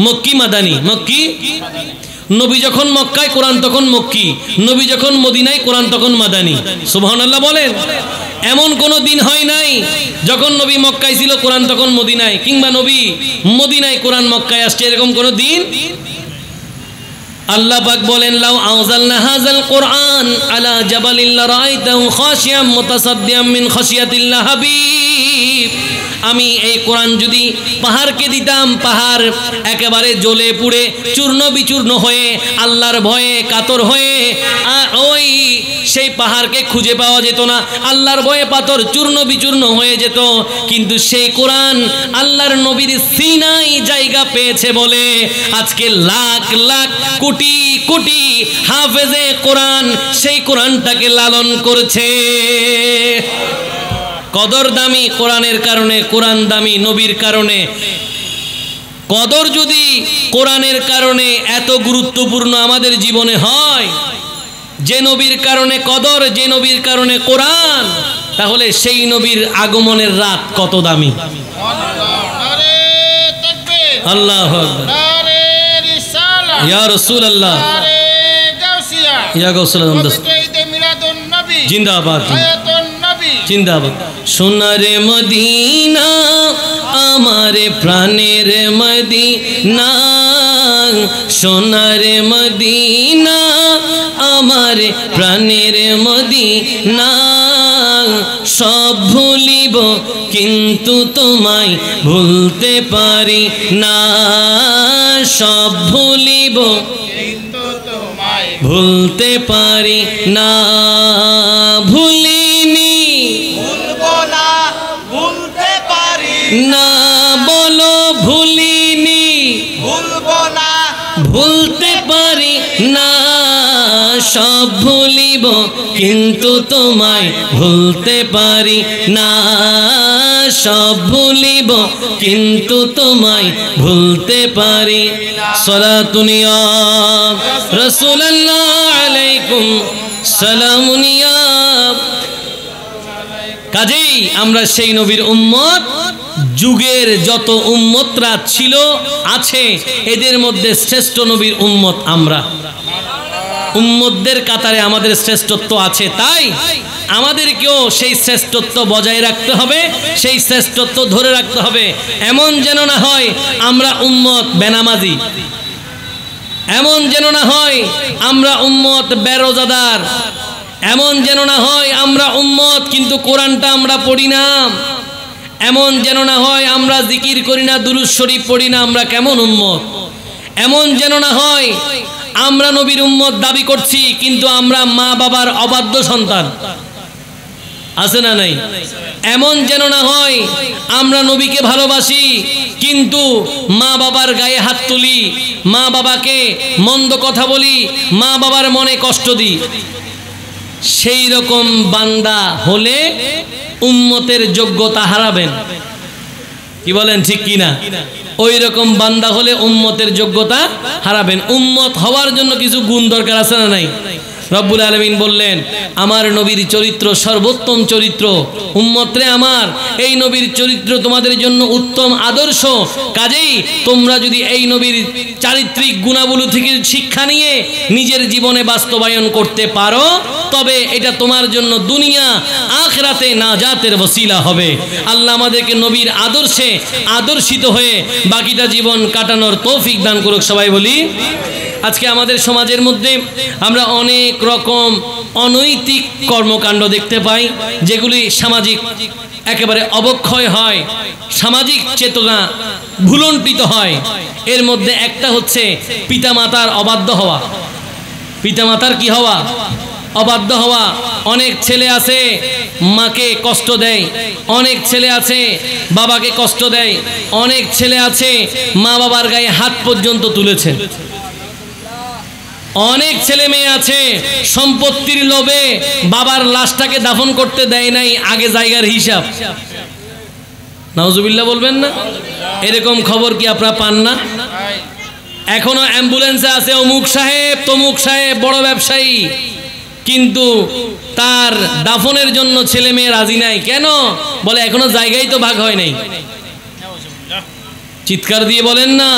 মক্কি, মাদানী। মক্কি, নবী যখন মক্কায় কোরআন তখন মক্কি, নবী যখন মদিনায় কোরআন তখন মাদানী। সুবহানাল্লাহ বলেন। এমন কোনো দিন হয় নাই যখন নবী মক্কায় ছিল কোরআন তখন মদিনায়, কিংবা নবী মদিনায় কোরআন মক্কায় আসছে, এরকম কোনো দিন। আল্লাহ পাক বলেন, লাউ আনজালনা হাযাল কুরআন আলা জাবালিন লারাআইতাহু খাশিয়াম মুতাসাদ্দিয়াম মিন খাশিয়াতিল্লাহ হাবিব। আমি এই কোরআন যদি পাহাড়কে দিতাম, পাহাড় একেবারে জ্বলে পুড়ে চূর্ণ বিচূর্ণ হয়ে আল্লাহর ভয়ে কাতর হয়ে ওই সেই পাহাড়কে খুঁজে পাওয়া যেত না। আল্লাহর ভয়ে পাথর চূর্ণ বিচূর্ণ হয়ে যেত। কিন্তু সেই কোরআন আল্লাহর নবীর সিনাই জায়গা পেয়েছে বলে আজকে লাখ লাখ কোটি কোটি হাফেজে কোরআন সেই কোরআনটাকে লালন করছে। কদর দামি কোরআনের কারণে, কোরআন দামি নবীর কারণে। কদর যদি কোরআনের কারণে এত গুরুত্বপূর্ণ আমাদের জীবনে হয়, যে নবীর কারণে কদর, যে নবীর কারণে কোরআন, তাহলে সেই নবীর আগমনের রাত কত দামি। আল্লাহু আকবার। ইয়া রাসূলুল্লাহ, ইয়া গাউসুল্লাহ, জিন্দাবাদ জিন্দাবাদ। সোনারে মদিনা আমারে প্রাণের মদিনা, সোনারে মদিনা আমারে প্রাণের মদিনা। সব ভুলিব কিন্তু তোমায় ভুলতে পারি না, সব ভুলিব ভুলতে পারি না। ভুলিনি, ভুলবো না, ভুলতে পারি না বলো ভুলিনি, ভুলবো না, ভুলতে পারি না। সব ভুলিব কিন্তু তোমায় ভুলতে পারি না, সব ভুলিব কিন্তু তোমায় ভুলতে পারি। সালাতুন ইয়া রাসূলুল্লাহ আলাইকুম সালামুন ইয়া। কাজেই আমরা সেই নবীর উম্মত। যুগের যত উম্মতরা ছিল আছে, এদের মধ্যে শ্রেষ্ঠ নবীর উম্মত আমরা। উম্মতদের কাতারে আমাদের শ্রেষ্ঠত্ব আছে, তাই আমাদেরকেও সেই শ্রেষ্ঠত্ব বজায় রাখতে হবে, সেই শ্রেষ্ঠত্ব ধরে রাখতে হবে। এমন যেন না হয় আমরা উম্মত বেনামাজি, এমন যেন না হয় আমরা উম্মত বেরোজাদার, এমন যেন না হয় আমরা উম্মত কিন্তু কোরআনটা আমরা পড়ি না, এমন যেন না হয় আমরা জিকির করি না, দুরূদ শরীফ পড়ি না, আমরা কেমন উম্মত। এমন যেন না হয় আমরা নবীর উম্মত দাবি করছি কিন্তু আমরা মা বাবার অবাধ্য সন্তান, আছে না নাই? এমন যেন না হয় আমরা নবীকে ভালোবাসি কিন্তু মা বাবার গায়ে হাত তুলি, মা বাবাকে মন্দ কথা বলি, মা বাবার মনে কষ্ট দিই। সেই রকম বান্দা হলে উম্মতের যোগ্যতা হারাবেন। কি বলেন, ঠিক কি না? ওই রকম বান্দা হলে উম্মতের যোগ্যতা হারাবেন। উম্মত হওয়ার জন্য কিছু গুণ দরকার আছে না নাই? রব্বুল আলামিন বললেন, আমার নবীর চরিত্র সর্বোত্তম চরিত্র। উম্মতরে আমার, এই নবীর চরিত্র তোমাদের জন্য উত্তম আদর্শ। কাজেই তোমরা যদি এই নবীর চারিত্রিক গুণাবলী থেকে শিক্ষা নিয়ে নিজের জীবনে বাস্তবায়ন করতে পারো, তবে এটা তোমার জন্য দুনিয়া আখিরাতে নাজাতের ওসিলা হবে। আল্লাহ আমাদেরকে নবীর আদর্শে আদর্শিত হয়ে বাকিটা জীবন কাটানোর তৌফিক দান করুক। সবাই বলি। আজকে আমাদের সমাজের মধ্যে আমরা অনেক রকম অনৈতিক কর্মকাণ্ড দেখতে পাই, যেগুলি সামাজিক একেবারে অবক্ষয় হয়, সামাজিক চেতনা ভুলণ্ঠিত হয়। এর মধ্যে একটা হচ্ছে পিতামাতার অবাধ্য হওয়া। পিতামাতার কি হওয়া? অবাধ্য হওয়া। অনেক ছেলে আছে মাকে কষ্ট দেয়, অনেক ছেলে আছে বাবাকে কষ্ট দেয়, অনেক ছেলে আছে মা বাবার গায়ে হাত পর্যন্ত তুলেছে। অনেক ছেলে মেয়ে আছে সম্পত্তির লোভে বাবার লাশটাকে দাফন করতে দেয় নাই, আগে জায়গার হিসাব। নাউজুবিল্লাহ বলবেন না? এরকম খবর কি আপনারা পান না? এখনো অ্যাম্বুলেন্সে আছে অমুক সাহেব তমুক সাহেব বড় ব্যবসায়ী, কিন্তু তার দাফনের জন্য ছেলে মেয়ে রাজি নাই। কেন? বলে এখনো জায়গায় তো ভাগ হয় নাই। চিৎকার দিয়ে বলেন না,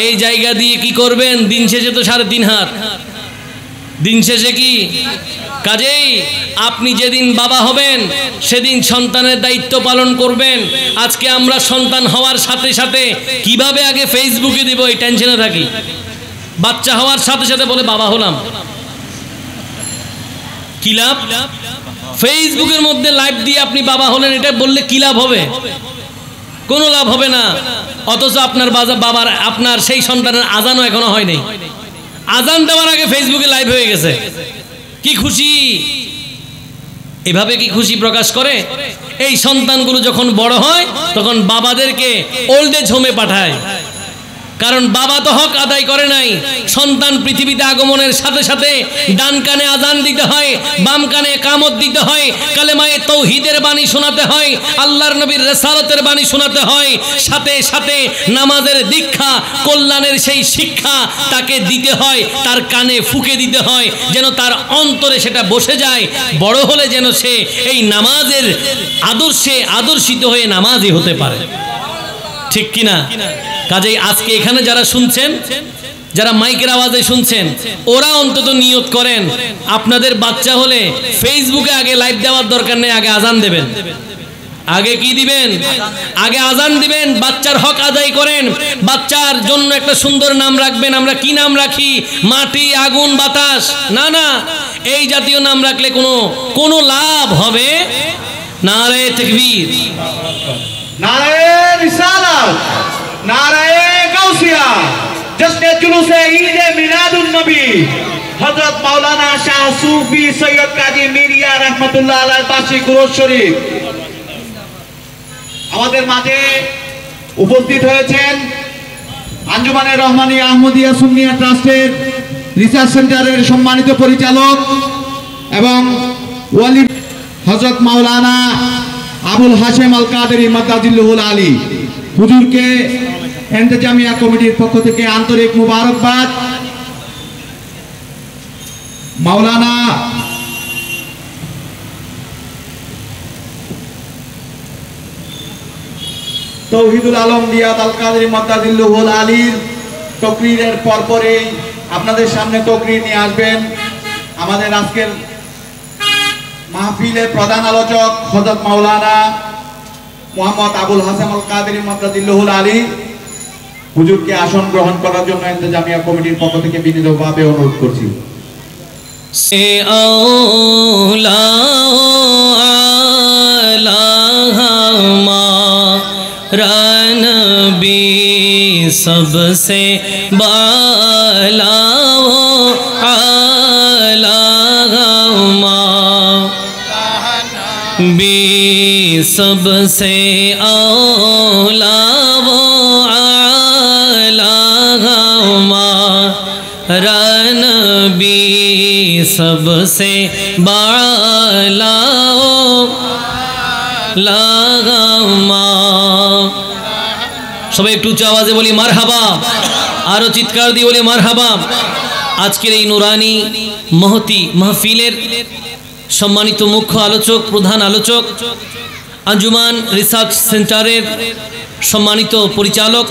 এই জায়গা দিয়ে কি করবেন? দিন শেষে তো 3.5 হাত। দিন শেষে কি? কাজেই আপনি যেদিন বাবা হবেন সেদিন সন্তানের দায়িত্ব পালন করবেন। আজকে আমরা সন্তান হওয়ার সাথে সাথে কিভাবে আগে ফেসবুকে দিব এই টেনশনে থাকি। বাচ্চা হওয়ার সাথে সাথে বলে বাবা হলাম, কি লাভ? ফেসবুকের মধ্যে লাইভ দিয়ে আপনি বাবা হলেন, এটা বললে কি লাভ হবে? কোনো লাভ হবে না। অথচ আপনার বাবার আপনার সেই সন্তানের আজানও এখনো হয় নাই, আজান দেওয়ার আগে ফেসবুকে লাইভ হয়ে গেছে। কি খুশি! এভাবে কি খুশি প্রকাশ করে? এই সন্তানগুলো যখন বড় হয় তখন বাবাদেরকে ওল্ড এজ হোমে পাঠায়, কারণ বাবা তো হক আদায় করে নাই। সন্তান পৃথিবীতে আগমনের সাথে সাথে ডান কানে আজান দিতে হয়, বাম কানে কামত দিতে হয়, কালেমায়ে তাওহীদের বাণী শোনাতে হয়, আল্লাহর নবীর রিসালাতের বাণী শোনাতে হয়, সাথে সাথে নামাজের দীক্ষা কল্যাণের সেই শিক্ষা তাকে দিতে হয়, তার কানে ফুঁকে দিতে হয়, যেন তার অন্তরে সেটা বসে যায়। বড় হলে যেন সে এই নামাজের আদর্শে আদর্শিত হয়ে নামাজি হতে পারে। ঠিক কিনা? কাজেই আজকে এখানে যারা শুনছেন, যারা মাইকের আওয়াজে শুনছেন, ওরা অন্তত নিয়ত করেন আপনাদের বাচ্চা হলে ফেসবুকে আগে লাইভ দেওয়ার দরকার নেই, আগে আজান দেবেন। আগে কি দিবেন? আগে আজান দিবেন। বাচ্চার হক আদায় করেন। বাচ্চার জন্য একটা সুন্দর নাম রাখবেন। আমরা কি নাম রাখি? মাটি, আগুন, বাতাস? না না, এই জাতীয় নাম রাখলে কোনো লাভ হবে? নারে তাকবীর, নারে রিসালাত, নারে গাউসিয়া, জশ্নে জুলুসে ঈদে মিলাদুন নবী হযরত মাওলানা শাহ সুফি সৈয়দ কাজী মিরিয়া রাহমাতুল্লাহ আলাইহি বাসি কুরুশ শরীফ আমাদের মাঝে উপস্থিত হয়েছেন আঞ্জুমানে রহমানী আহমদিয়া সুন্নিয়া ট্রাস্টের রিসার্চ সেন্টারের সম্মানিত পরিচালক এবং ওয়ালি হযরত মাওলানা আবুল হাশেম আল কাদেরী মাদ্দাজিল্লুহুল আলী হুজুরকে ইন্তেজামিয়া কমিটির পক্ষ থেকে আন্তরিক মুবারকবাদ। মাওলানা তৌহিদুল আলম রিয়াদ আল কাদেরী মাদ্দাজিল্লুহুল আলীর তকরীরের পরপরই আপনাদের সামনে তকরীর নিয়ে আসবেন আমাদের আজকের মাহফিলের প্রধান আলোচক হযরত মাওলানা মোহাম্মদ আবুল হাশেম আল কাদেরী মাদ্দাজিল্লুহুল আলী। হুজুরকে আসন গ্রহণ করার জন্য ইন্তেজামিয়া কমিটির পক্ষ থেকে বিনীতভাবে অনুরোধ করছি। সে আওলা নবী सबसे बाला बी सबसे औला वो आला रनबी सबसे बाला लागामा। সবাই একটু উচ্চ আওয়াজে বলি মারহাবা, আরো চিৎকার দিয়ে বলি মারহাবা। আজকের এই নুরানি মহতি মাহফিলের সম্মানিত মুখ্য আলোচক, প্রধান আলোচক, আঞ্জুমান রিসার্চ সেন্টারের সম্মানিত পরিচালক,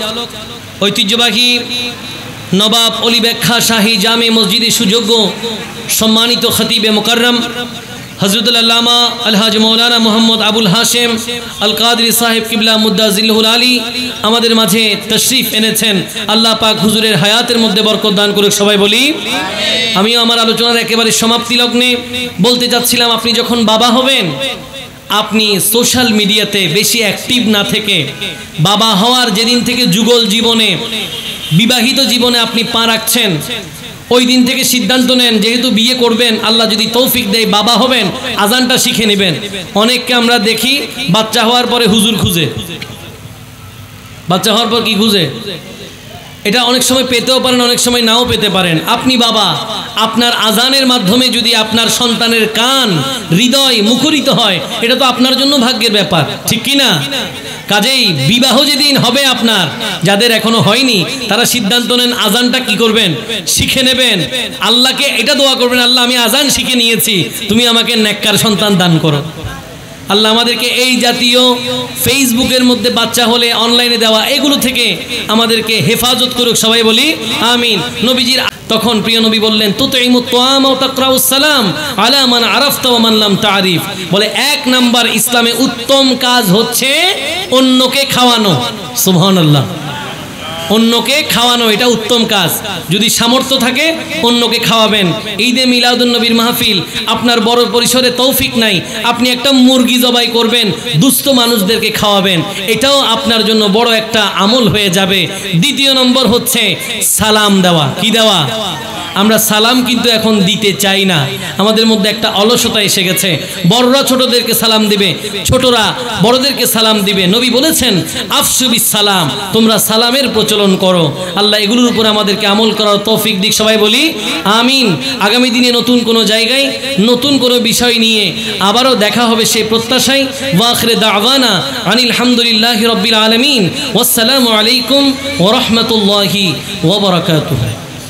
ঐতিহ্যবাহী নবাব অলি ব্যাখ্যা শাহী জামে মসজিদের সুযোগ্য সম্মানিত খতিবে মুকাররম হযরতুল আল্লামা আলহাজ মৌলানা মোহাম্মদ আবুল হাশেম আল কাদরি সাহেব কিবলা মুদ্দাজিল্লুল আলী আমাদের মাঝে তশরিফ এনেছেন। আল্লাহ পাক হুজুরের হায়াতের মধ্যে বরকত দান করুক, সবাই বলি আমিও। আমার আলোচনার একেবারে সমাপ্তি লগ্নে বলতে চাচ্ছিলাম, আপনি যখন বাবা হবেন, আপনি সোশ্যাল মিডিয়াতে বেশি অ্যাক্টিভ না থেকে বাবা হওয়ার যেদিন থেকে যুগল জীবনে, বিবাহিত জীবনে আপনি পা রাখছেন, ওই দিন থেকে সিদ্ধান্ত নেন, যেহেতু বিয়ে করবেন, আল্লাহ যদি তৌফিক দেয় বাবা হবেন, আজানটা শিখে নেবেন। অনেককে আমরা দেখি বাচ্চা হওয়ার পরে হুজুর খুঁজে, বাচ্চা হওয়ার পর কি খুঁজে, এটা অনেক সময় পেতেও পারেন, অনেক সময় নাও পেতে পারেন। আপনি বাবা, আপনার আজানের মাধ্যমে যদি আপনার সন্তানের কান হৃদয় মুখরিত হয়, এটা তো আপনার জন্য ভাগ্যের ব্যাপার, ঠিক কি না? কাজেই বিবাহ যেদিন হবে আপনার, যাদের এখনো হয়নি, তারা সিদ্ধান্ত নেন আজানটা কি করবেন, শিখে নেবেন। আল্লাহকে এটা দোয়া করবেন, আল্লাহ আমি আজান শিখে নিয়েছি, তুমি আমাকে নেককার সন্তান দান করো। আল্লাহ আমাদেরকে এই জাতীয় ফেসবুকের মধ্যে বাচ্চা হলে অনলাইনে দেওয়া এগুলো থেকে আমাদেরকে হেফাজত করুক, সবাই বলি আমিন। নবীজির তখন প্রিয় নবী বললেন, তুতঈমুত তাআম ওয়া তাকরাউস সালাম আলা মান আরাফতা ওয়া মান লাম তারিফ। বলে 1 নাম্বার ইসলামে উত্তম কাজ হচ্ছে অন্যকে খাওয়ানো। সুবহানাল্লাহ, অন্যকে খাওয়ানো, এটা উত্তম কাজ। যদি সামর্থ্য থাকে অন্যকে খাওয়াবেন। ঈদে মিলাদুন নবীর মাহফিল, আপনার বড় পরিসরে তৌফিক নাই, আপনি একটা মুরগি জবাই করবেন, দুস্থ মানুষদেরকে খাওয়াবেন, এটাও আপনার জন্য বড় একটা আমল হয়ে যাবে। দ্বিতীয় নম্বর হচ্ছে সালাম দেওয়া। কি দেওয়া? আমরা সালাম কিন্তু এখন দিতে চাই না, আমাদের মধ্যে একটা অলসতা এসে গেছে। বড়রা ছোটদেরকে সালাম দিবে, ছোটরা বড়দেরকে সালাম দিবে। নবী বলেছেন আফশু বিস সালাম, তোমরা সালামের প্রচলন করো। আল্লাহ এগুলোর উপর আমাদেরকে আমল করার তৌফিক দিক, সবাই বলি আমিন। আগামী দিনে নতুন কোনো জায়গায় নতুন কোনো বিষয় নিয়ে আবারও দেখা হবে সেই প্রত্যাশায়। ওয়া আখিরু দাওয়ানা আনিল হামদুলিল্লাহি রাব্বিল আলামিন। ওয়াসসালামু আলাইকুম ওয়া রাহমাতুল্লাহি ওয়া বারাকাতুহু।